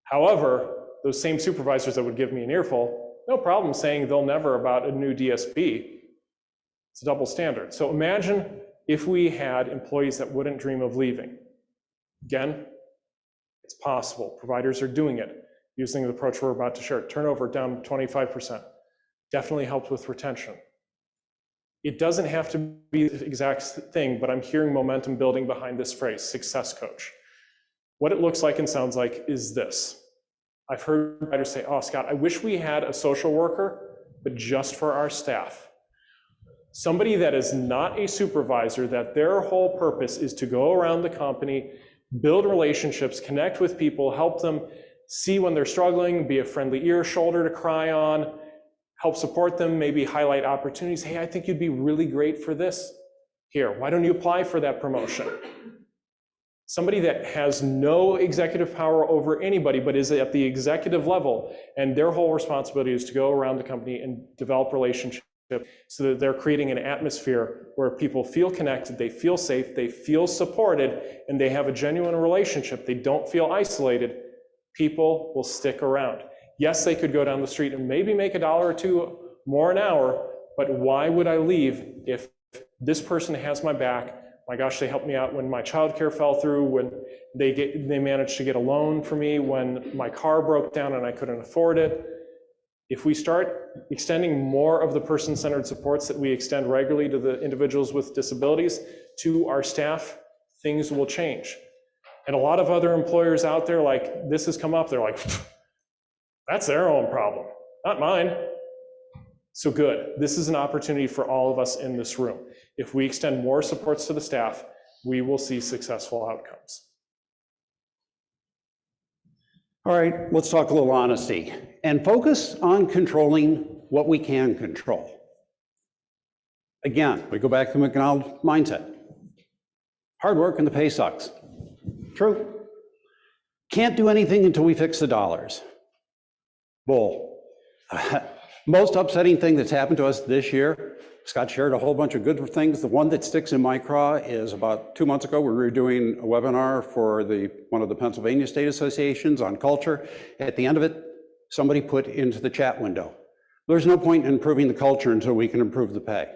S1: However, those same supervisors that would give me an earful, no problem saying they'll never about a new DSP. It's a double standard. So imagine if we had employees that wouldn't dream of leaving. Again, it's possible. Providers are doing it using the approach we're about to share. Turnover down 25%. Definitely helps with retention. It doesn't have to be the exact thing, but I'm hearing momentum building behind this phrase, success coach. What it looks like and sounds like is this. I've heard providers say, oh, Scott, I wish we had a social worker, but just for our staff. Somebody that is not a supervisor, that their whole purpose is to go around the company, build relationships, connect with people, help them see when they're struggling, be a friendly ear, shoulder to cry on, help support them, maybe highlight opportunities. Hey, I think you'd be really great for this. Here, why don't you apply for that promotion? Somebody that has no executive power over anybody, but is at the executive level, and their whole responsibility is to go around the company and develop relationships so that they're creating an atmosphere where people feel connected, they feel safe, they feel supported, and they have a genuine relationship. They don't feel isolated. People will stick around. Yes, they could go down the street and maybe make $1 or $2 more an hour, but why would I leave if this person has my back? My gosh, they helped me out when my childcare fell through, when they managed to get a loan for me, when my car broke down and I couldn't afford it. If we start extending more of the person-centered supports that we extend regularly to the individuals with disabilities to our staff, things will change. And a lot of other employers out there, like this has come up, they're like, that's their own problem, not mine. So good. This is an opportunity for all of us in this room. If we extend more supports to the staff, we will see successful outcomes.
S2: All right, let's talk a little honesty and focus on controlling what we can control. Again, we go back to McDonald's mindset. Hard work and the pay sucks. True. Can't do anything until we fix the dollars. Bull. Most upsetting thing that's happened to us this year, Scott shared a whole bunch of good things. The one that sticks in my craw is about 2 months ago, we were doing a webinar for one of the Pennsylvania state associations on culture. At the end of it, somebody put into the chat window, there's no point in improving the culture until we can improve the pay.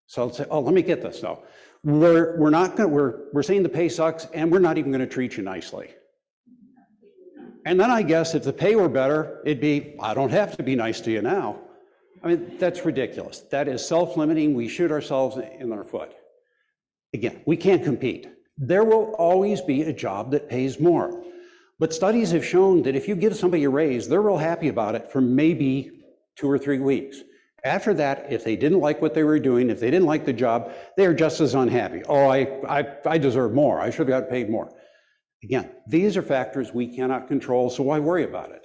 S2: So I'll say, oh, let me get this though. we're saying the pay sucks and we're not even going to treat you nicely. And then I guess if the pay were better, it'd be, I don't have to be nice to you now. I mean, that's ridiculous. That is self-limiting. We shoot ourselves in our foot. Again, we can't compete. There will always be a job that pays more. But studies have shown that if you give somebody a raise, they're real happy about it for maybe 2 or 3 weeks. After that, if they didn't like what they were doing, if they didn't like the job, they are just as unhappy. Oh, I deserve more. I should have got paid more. Again, these are factors we cannot control, so why worry about it?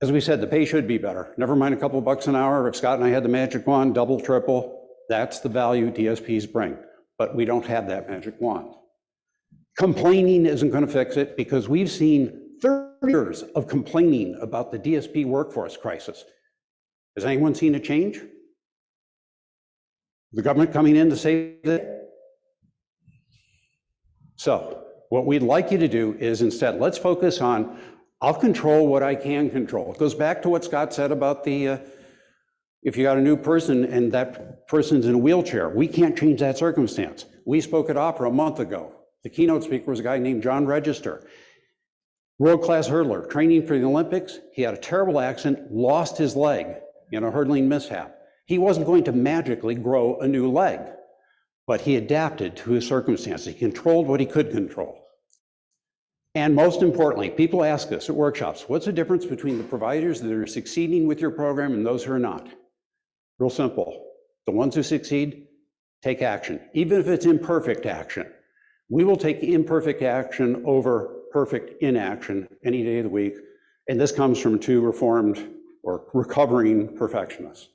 S2: As we said, the pay should be better. Never mind a couple of bucks an hour. If Scott and I had the magic wand, double, triple, that's the value DSPs bring. But we don't have that magic wand. Complaining isn't going to fix it because we've seen 30 years of complaining about the DSP workforce crisis. Has anyone seen a change? The government coming in to save it? So what we'd like you to do is instead, let's focus on, I'll control what I can control. It goes back to what Scott said about the, if you got a new person and that person's in a wheelchair, we can't change that circumstance. We spoke at Opera a month ago. The keynote speaker was a guy named John Register. World-class hurdler, training for the Olympics. He had a terrible accident, lost his leg in a hurdling mishap. He wasn't going to magically grow a new leg, but he adapted to his circumstances. He controlled what he could control. And most importantly, people ask us at workshops, what's the difference between the providers that are succeeding with your program and those who are not? Real simple. The ones who succeed, take action, even if it's imperfect action. We will take imperfect action over perfect inaction any day of the week. And this comes from 2 reformed or recovering perfectionists.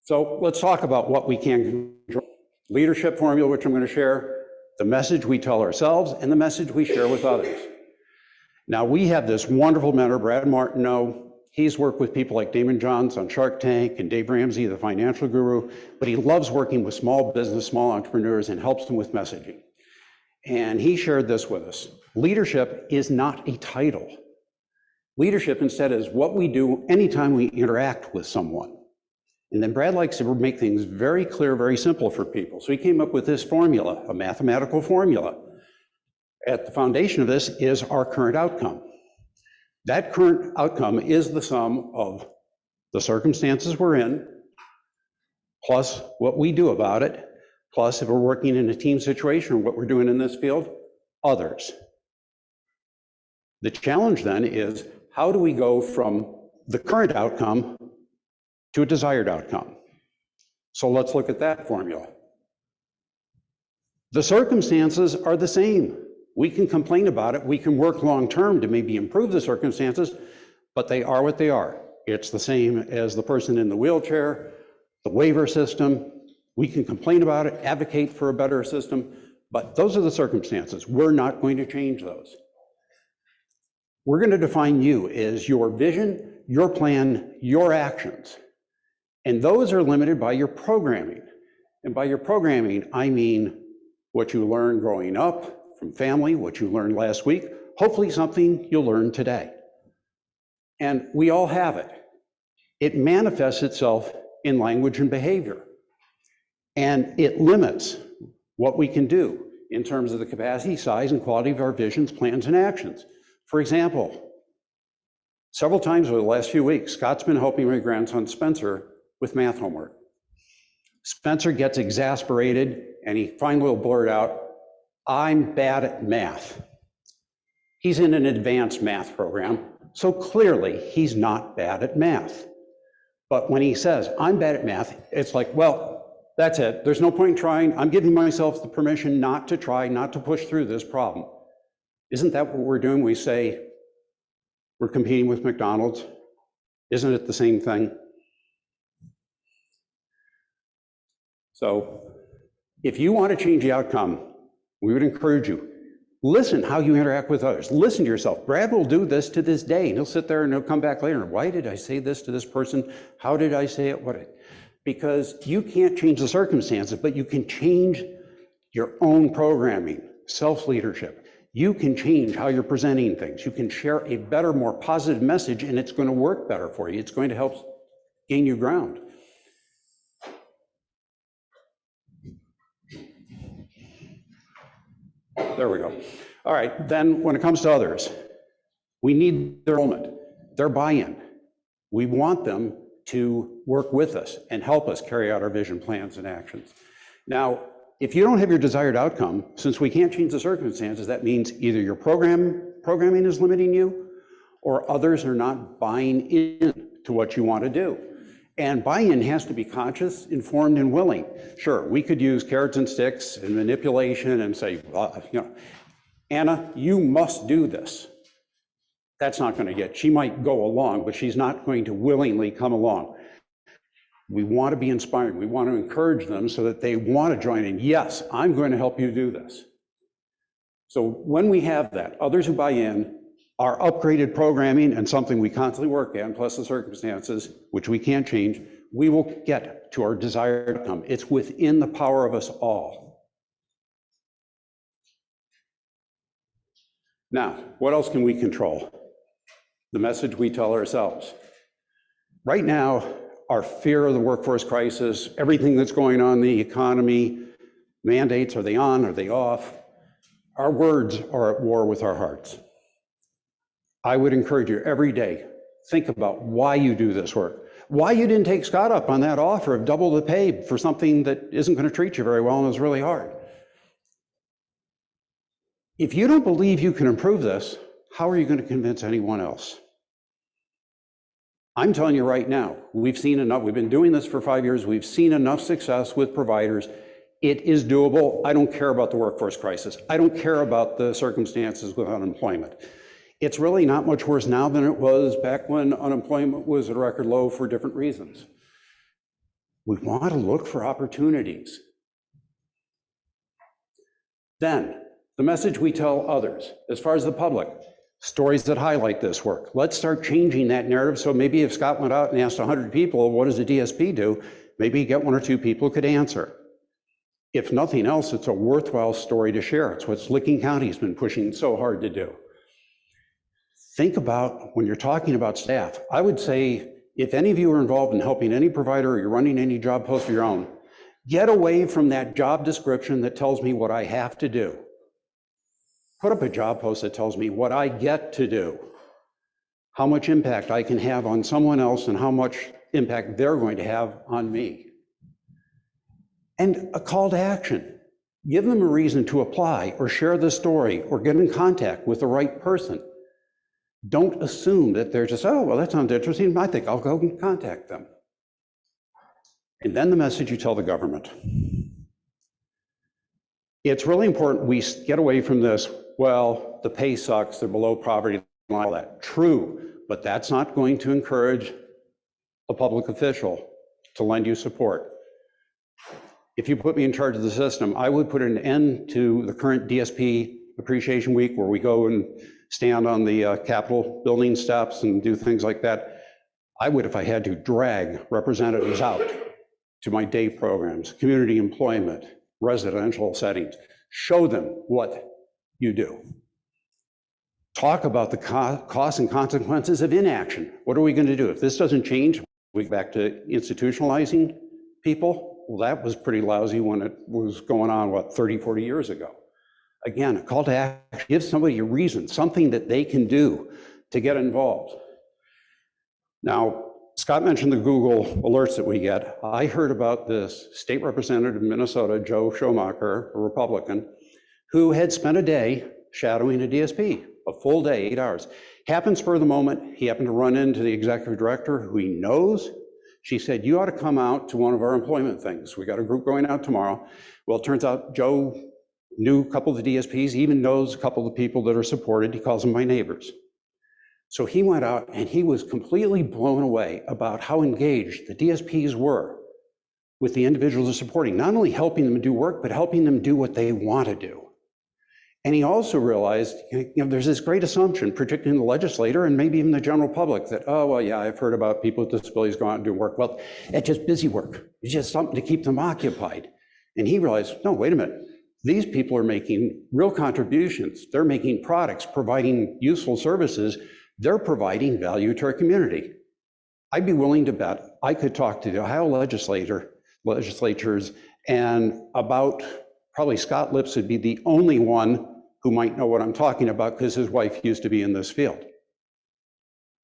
S2: So let's talk about what we can control. Leadership formula, which I'm going to share, the message we tell ourselves, and the message we share with others. Now, we have this wonderful mentor, Brad Martineau. He's worked with people like Damon Johns on Shark Tank and Dave Ramsey, the financial guru, but he loves working with small business, small entrepreneurs, and helps them with messaging. And he shared this with us. Leadership is not a title. Leadership instead is what we do anytime we interact with someone. And then Brad likes to make things very clear, very simple for people. So he came up with this formula, a mathematical formula. At the foundation of this is our current outcome. That current outcome is the sum of the circumstances we're in, plus what we do about it, plus if we're working in a team situation, what we're doing in this field, others. The challenge then is, how do we go from the current outcome to a desired outcome? So let's look at that formula. The circumstances are the same. We can complain about it. We can work long-term to maybe improve the circumstances, but they are what they are. It's the same as the person in the wheelchair, the waiver system. We can complain about it, advocate for a better system, but those are the circumstances. We're not going to change those. We're going to define you as your vision, your plan, your actions. And those are limited by your programming. And by your programming, I mean what you learned growing up from family, what you learned last week, hopefully something you'll learn today. And we all have it. It manifests itself in language and behavior. And it limits what we can do in terms of the capacity, size, and quality of our visions, plans, and actions. For example, several times over the last few weeks, Scott's been helping my grandson Spencer with math homework. Spencer gets exasperated and he finally will blurt out, "I'm bad at math." He's in an advanced math program, so clearly he's not bad at math. But when he says, "I'm bad at math," it's like, well, that's it. There's no point in trying. I'm giving myself the permission not to try, not to push through this problem. Isn't that what we're doing? We say we're competing with McDonald's. Isn't it the same thing? So if you want to change the outcome, we would encourage you, listen how you interact with others. Listen to yourself. Brad will do this to this day, and he'll sit there and he'll come back later. Why did I say this to this person? How did I say it? Because you can't change the circumstances, but you can change your own programming, self-leadership. You can change how you're presenting things. You can share a better, more positive message, and it's going to work better for you. It's going to help gain you ground. There we go. All right, then when it comes to others, we need their enrollment, their buy-in. We want them to work with us and help us carry out our vision, plans, and actions. Now, if you don't have your desired outcome, since we can't change the circumstances, that means either your programming is limiting you, or others are not buying in to what you want to do. And buy-in has to be conscious, informed, and willing. Sure, we could use carrots and sticks and manipulation and say, Anna, you must do this. That's not going to get, she might go along, but she's not going to willingly come along. We want to be inspiring. We want to encourage them so that they want to join in. Yes, I'm going to help you do this. So when we have that, others who buy in, our upgraded programming and something we constantly work at, plus the circumstances, which we can't change, we will get to our desired outcome. It's within the power of us all. Now, what else can we control? The message we tell ourselves. Right now, our fear of the workforce crisis, everything that's going on in the economy, mandates, are they on, are they off? Our words are at war with our hearts. I would encourage you every day, think about why you do this work. Why you didn't take Scott up on that offer of double the pay for something that isn't going to treat you very well and is really hard. If you don't believe you can improve this, how are you going to convince anyone else? I'm telling you right now, we've seen enough. We've been doing this for 5 years. We've seen enough success with providers. It is doable. I don't care about the workforce crisis. I don't care about the circumstances with unemployment. It's really not much worse now than it was back when unemployment was at a record low for different reasons. We want to look for opportunities. Then, the message we tell others, as far as the public, stories that highlight this work. Let's start changing that narrative. So maybe if Scott went out and asked 100 people, what does the DSP do? Maybe you get 1 or 2 people who could answer. If nothing else, it's a worthwhile story to share. It's what Licking County's been pushing so hard to do. Think about when you're talking about staff. I would say if any of you are involved in helping any provider or you're running any job post of your own, get away from that job description that tells me what I have to do. Put up a job post that tells me what I get to do, how much impact I can have on someone else and how much impact they're going to have on me. And a call to action. Give them a reason to apply or share the story or get in contact with the right person. Don't assume that they're just, oh, well, that sounds interesting. I think I'll go and contact them. And then the message you tell the government. It's really important we get away from this, well, the pay sucks, they're below poverty line, all that. True, but that's not going to encourage a public official to lend you support. If you put me in charge of the system, I would put an end to the current DSP Appreciation Week where we go and stand on the Capitol building steps and do things like that. I would, if I had to, drag representatives out to my day programs, community employment, residential settings, show them what you do. Talk about the costs and consequences of inaction. What are we going to do? If this doesn't change, we go back to institutionalizing people. Well, that was pretty lousy when it was going on, what, 30, 40 years ago. Again, a call to action, give somebody a reason, something that they can do to get involved. Now, Scott mentioned the Google alerts that we get. I heard about this state representative in Minnesota, Joe Schumacher, a Republican, who had spent a day shadowing a DSP, a full day, 8 hours. Happened spur of the moment, he happened to run into the executive director who he knows. She said, you ought to come out to one of our employment things. We got a group going out tomorrow. Well, it turns out Joe knew a couple of the DSPs, even knows a couple of the people that are supported. He calls them my neighbors. So he went out and he was completely blown away about how engaged the DSPs were with the individuals they're supporting, not only helping them do work, but helping them do what they want to do. And he also realized, there's this great assumption, particularly in the legislator and maybe even the general public, that, oh, well, yeah, I've heard about people with disabilities going out and doing work. Well, it's just busy work. It's just something to keep them occupied. And he realized, no, wait a minute. These people are making real contributions. They're making products, providing useful services. They're providing value to our community. I'd be willing to bet I could talk to the Ohio legislatures and about Probably Scott Lips would be the only one who might know what I'm talking about because his wife used to be in this field.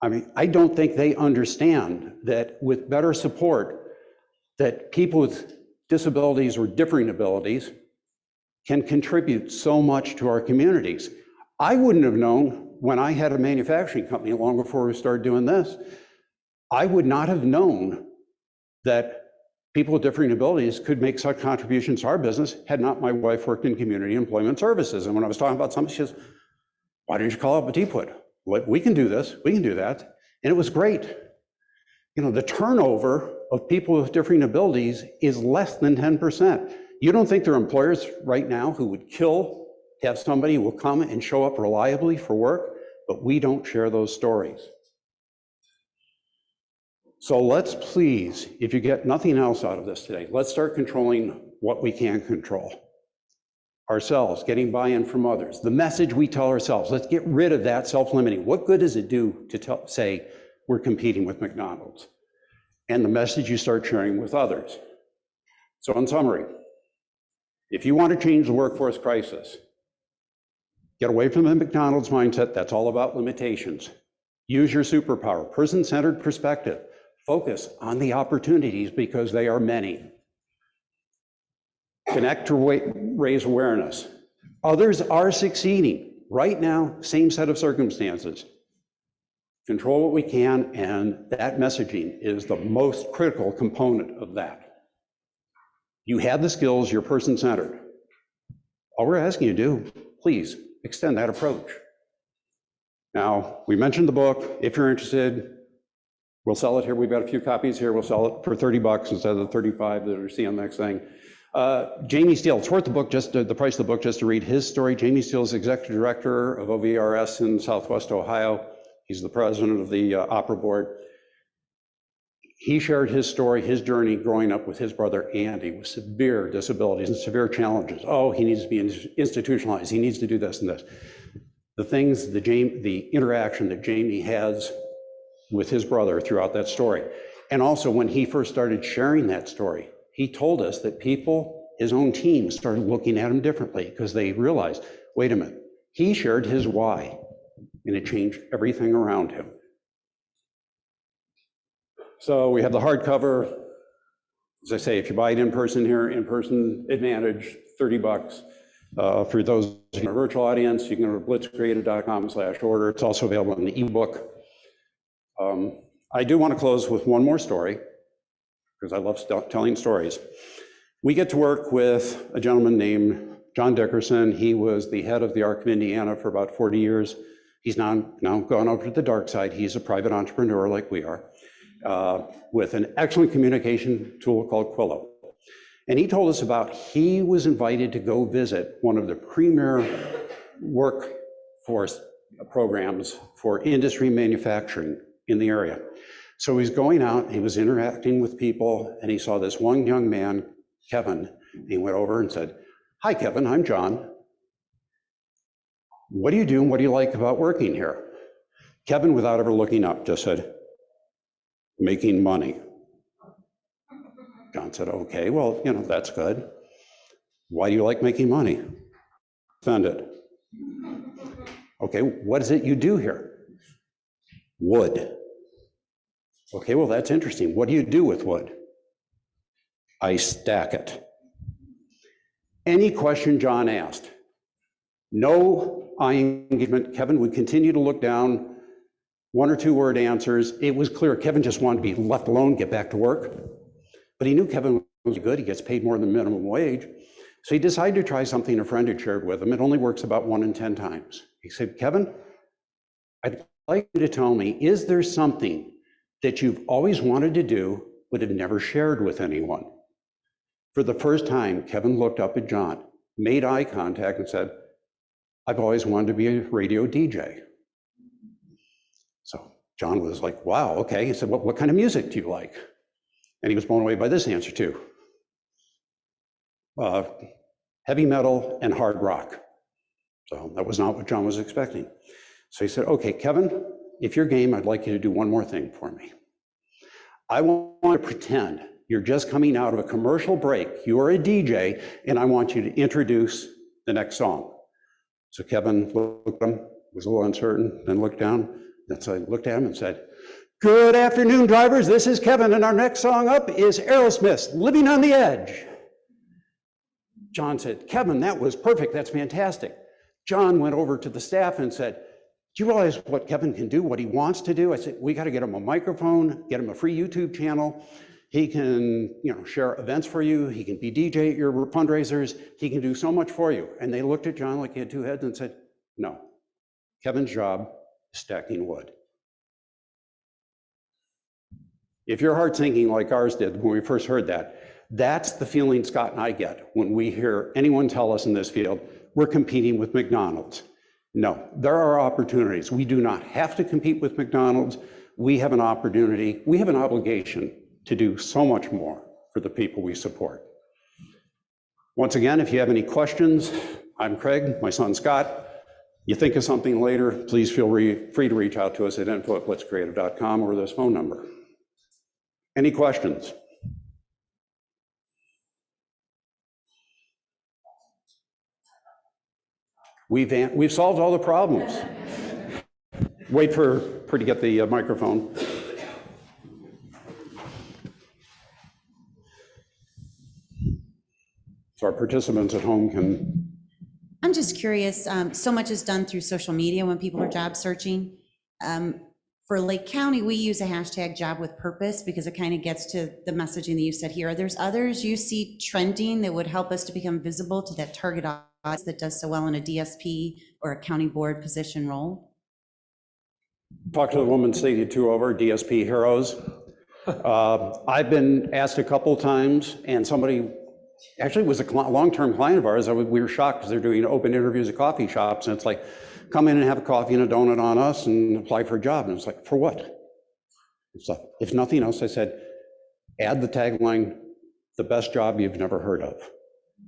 S2: I mean, I don't think they understand that with better support, that people with disabilities or differing abilities can contribute so much to our communities. I wouldn't have known when I had a manufacturing company long before we started doing this. I would not have known that people with differing abilities could make such contributions to our business had not my wife worked in community employment services. And when I was talking about something, she says, why didn't you call up a T-Put? We can do this, we can do that. And it was great. You know, the turnover of people with differing abilities is less than 10%. You don't think there are employers right now who would kill to have somebody who will come and show up reliably for work, but we don't share those stories. So let's please, if you get nothing else out of this today, let's start controlling what we can control. Ourselves, getting buy-in from others, the message we tell ourselves. Let's get rid of that self-limiting. What good does it do to say we're competing with McDonald's? And the message you start sharing with others. So in summary, if you want to change the workforce crisis, get away from the McDonald's mindset. That's all about limitations. Use your superpower, person-centered perspective. Focus on the opportunities because they are many. Connect to raise awareness. Others are succeeding. Right now, same set of circumstances. Control what we can, and that messaging is the most critical component of that. You have the skills, you're person-centered. All we're asking you to do, please extend that approach. Now, we mentioned the book. If you're interested, we'll sell it here. We've got a few copies here. We'll sell it for $30 instead of the 35 that you see on the next thing. Jamie Steele, it's worth the book, just the price of the book, just to read his story. Jamie Steele is executive director of OVRS in Southwest Ohio. He's the president of the opera board. He shared his story, his journey growing up with his brother Andy with severe disabilities and severe challenges. Oh, he needs to be institutionalized. He needs to do this and this. The things, the interaction that Jamie has with his brother throughout that story. And also when he first started sharing that story, he told us that people, his own team, started looking at him differently because they realized, wait a minute, he shared his why, and it changed everything around him. So we have the hardcover. As I say, if you buy it in person here, in-person advantage, $30. For those of you in our virtual audience, you can go to blitzcreative.com/order. It's also available in the ebook. I do want to close with one more story, because I love telling stories. We get to work with a gentleman named John Dickerson. He was the head of the Arc of Indiana for about 40 years. He's now gone over to the dark side. He's a private entrepreneur like we are, with an excellent communication tool called Quillo. And he told us about, he was invited to go visit one of the premier workforce programs for industry manufacturing in the area. So he's going out, he was interacting with people, and he saw this one young man, Kevin. He went over and said, "Hi, Kevin, I'm John. What do you do and what do you like about working here?" Kevin, without ever looking up, just said, "Making money." John said, "Okay, well, you know, that's good. Why do you like making money?" Spend it. "Okay, what is it you do here?" "Wood." "Okay, well, that's interesting. What do you do with wood?" "I stack it." Any question John asked, no eye engagement. Kevin would continue to look down, 1 or 2 word answers. It was clear Kevin just wanted to be left alone, get back to work. But he knew Kevin was good. He gets paid more than minimum wage. So he decided to try something a friend had shared with him. It only works about 1 in 10 times. He said, "Kevin, I'd like you to tell me, is there something that you've always wanted to do but have never shared with anyone?" For the first time, Kevin looked up at John, made eye contact, and said, "I've always wanted to be a radio DJ." So John was like, "Wow, okay." He said, what kind of music do you like?" And he was blown away by this answer too. Heavy metal and hard rock. So that was not what John was expecting. So he said, "Okay, Kevin, if you're game, I'd like you to do one more thing for me. I want to pretend You're just coming out of a commercial break. You're a DJ, and I want you to introduce the next song. So Kevin looked at him, was a little uncertain, then looked down. Then so I looked at him and said, "Good afternoon, drivers. This is Kevin, and our next song up is Aerosmith's Living on the Edge." John said, "Kevin, that was perfect. That's fantastic." John went over to the staff and said, "Do you realize what Kevin can do, what he wants to do?" I said, "We got to get him a microphone, get him a free YouTube channel. He can, share events for you. He can be DJ at your fundraisers. He can do so much for you." And they looked at John like he had two heads and said, "No, Kevin's job is stacking wood." If your heart's thinking like ours did when we first heard that, that's the feeling Scott and I get when we hear anyone tell us in this field, we're competing with McDonald's. No, there are opportunities. We do not have to compete with McDonald's. We have an opportunity, we have an obligation to do so much more for the people we support. Once again, if you have any questions, I'm Craig, my son Scott. You think of something later, please feel free to reach out to us at info@blitzcreative.com or this phone number. Any questions? We've solved all the problems. Wait for to get the microphone. So our participants at home can.
S3: I'm just curious, so much is done through social media when people are job searching. For Lake County, we use a hashtag job with purpose because it kind of gets to the messaging that you said here. Are there others you see trending that would help us to become visible to that target audience that does so well in a DSP or a county board position role?
S2: Talk to the woman seated two over, DSP Heroes. I've been asked a couple times, and somebody actually was a long-term client of ours. We were shocked because they're doing open interviews at coffee shops, and it's like, come in and have a coffee and a donut on us and apply for a job. And it's like, for what? It's like, if nothing else, I said, add the tagline, the best job you've never heard of.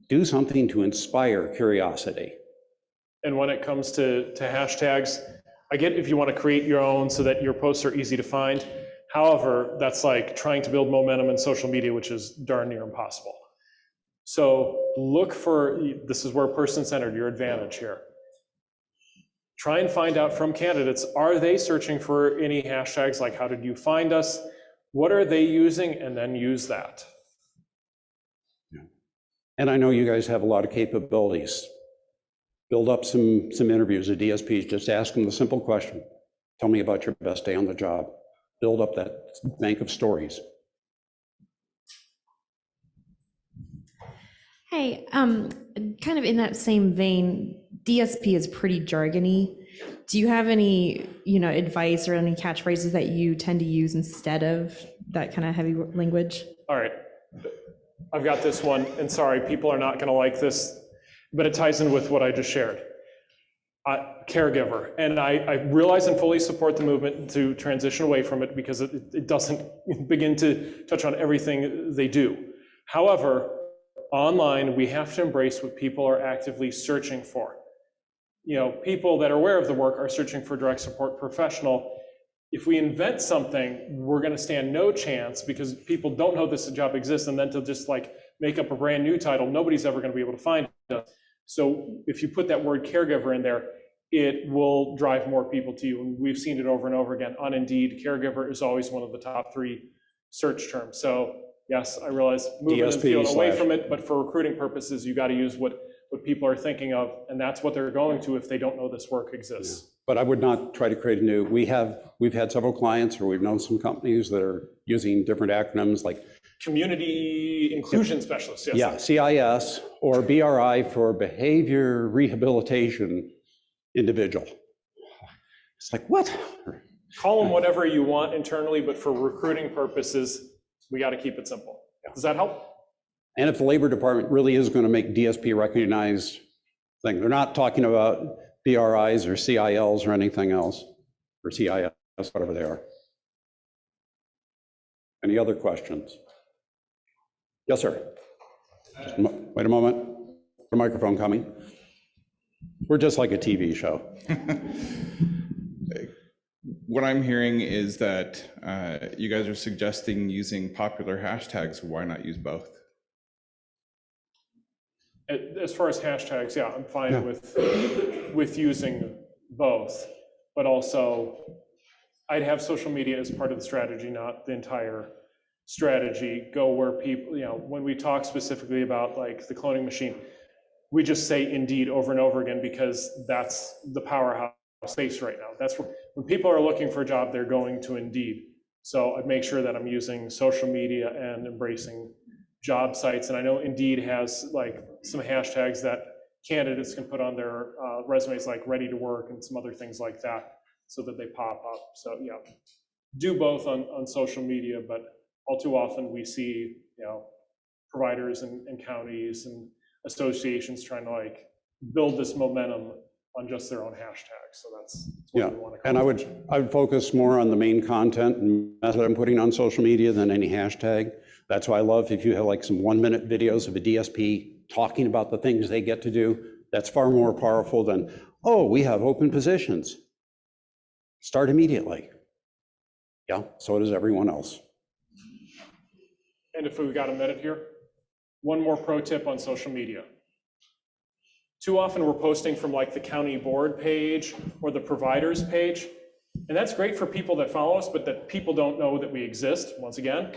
S2: Do something to inspire curiosity.
S1: And when it comes to hashtags, I get if you want to create your own so that your posts are easy to find. However, that's like trying to build momentum in social media, which is darn near impossible. So look for, this is where person-centered, your advantage here. Try and find out from candidates, are they searching for any hashtags like how did you find us? What are they using? And then use that.
S2: Yeah. And I know you guys have a lot of capabilities. Build up some interviews at DSPs. Just ask them the simple question. Tell me about your best day on the job. Build up that bank of stories.
S4: Hey, kind of in that same vein, DSP is pretty jargony. Do you have any, advice or any catchphrases that you tend to use instead of that kind of heavy language?
S1: All right, I've got this one, and sorry, people are not going to like this, but it ties in with what I just shared. Caregiver, and I realize and fully support the movement to transition away from it because it doesn't begin to touch on everything they do. However, online, we have to embrace what people are actively searching for. People that are aware of the work are searching for direct support professional. If we invent something, we're going to stand no chance because people don't know this job exists, and then to just like make up a brand new title, nobody's ever going to be able to find it. So if you put that word caregiver in there, it will drive more people to you. And we've seen it over and over again. On Indeed, caregiver is always one of the top 3 search terms. So yes, I realize moving the field away from it, but for recruiting purposes, you got to use what people are thinking of, and that's what they're going to if they don't know this work exists.
S2: Yeah. But I would not try to create a new, we've had several clients, or we've known some companies that are using different acronyms like
S1: Community Inclusion Specialist, yes.
S2: Yeah, CIS, or BRI for Behavior Rehabilitation Individual. It's like, what?
S1: Call them whatever you want internally, but for recruiting purposes, we got to keep it simple. Yeah. Does that help?
S2: And if the Labor Department really is going to make DSP recognized thing, they're not talking about BRIs or CILs or anything else, or CIS, whatever they are. Any other questions? Yes, sir. Just wait a moment. The microphone coming. We're just like a TV show.
S5: what I'm hearing is that you guys are suggesting using popular hashtags. Why not use both?
S1: As far as hashtags, yeah, I'm fine with using both, but also I'd have social media as part of the strategy, not the entire strategy. Go where people, when we talk specifically about like the cloning machine, we just say Indeed over and over again because that's the powerhouse space right now. That's when people are looking for a job, they're going to Indeed. So I'd make sure that I'm using social media and embracing job sites. And I know Indeed has like some hashtags that candidates can put on their resumes, like ready to work and some other things like that, so that they pop up. So yeah, do both on social media, but all too often we see, providers and counties and associations trying to like build this momentum on just their own hashtags. So that's what we want to.
S2: And I would focus more on the main content and method I'm putting on social media than any hashtag. That's why I love if you have like some 1-minute videos of a DSP talking about the things they get to do. That's far more powerful than, oh, we have open positions. Start immediately. Yeah, so does everyone else.
S1: And if we've got a minute here, one more pro tip on social media. Too often we're posting from like the county board page or the provider's page. And that's great for people that follow us, but that people don't know that we exist. Once again,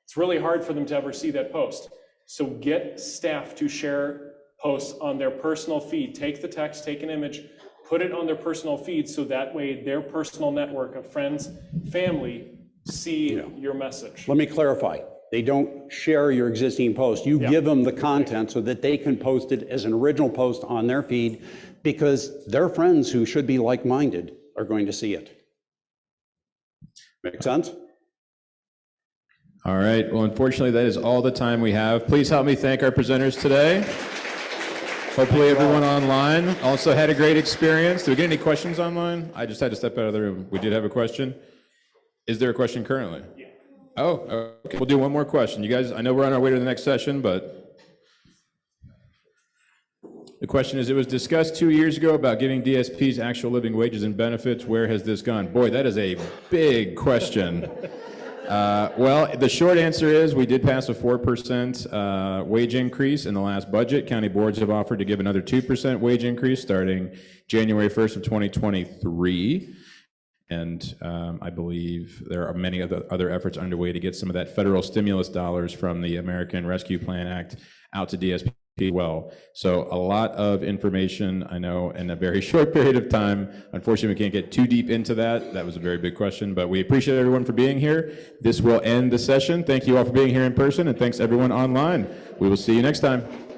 S1: it's really hard for them to ever see that post. So get staff to share posts on their personal feed. Take the text, take an image, put it on their personal feed, so that way their personal network of friends, family see your message.
S2: Let me clarify. They don't share your existing post. You give them the content so that they can post it as an original post on their feed, because their friends who should be like-minded are going to see it. Make sense?
S6: All right. Well, unfortunately, that is all the time we have. Please help me thank our presenters today. Hopefully everyone online also had a great experience. Did we get any questions online? I just had to step out of the room. We did have a question. Is there a question currently? Yeah. Oh, okay. We'll do one more question. You guys, I know we're on our way to the next session, but the question is, it was discussed 2 years ago about giving DSPs actual living wages and benefits. Where has this gone? Boy, that is a big question. Well, the short answer is we did pass a 4% wage increase in the last budget. County boards have offered to give another 2% wage increase starting January 1st of 2023. And I believe there are many other efforts underway to get some of that federal stimulus dollars from the American Rescue Plan Act out to DSP as well. So a lot of information, I know, in a very short period of time. Unfortunately, we can't get too deep into that. That was a very big question, but we appreciate everyone for being here. This will end the session. Thank you all for being here in person, and thanks everyone online. We will see you next time.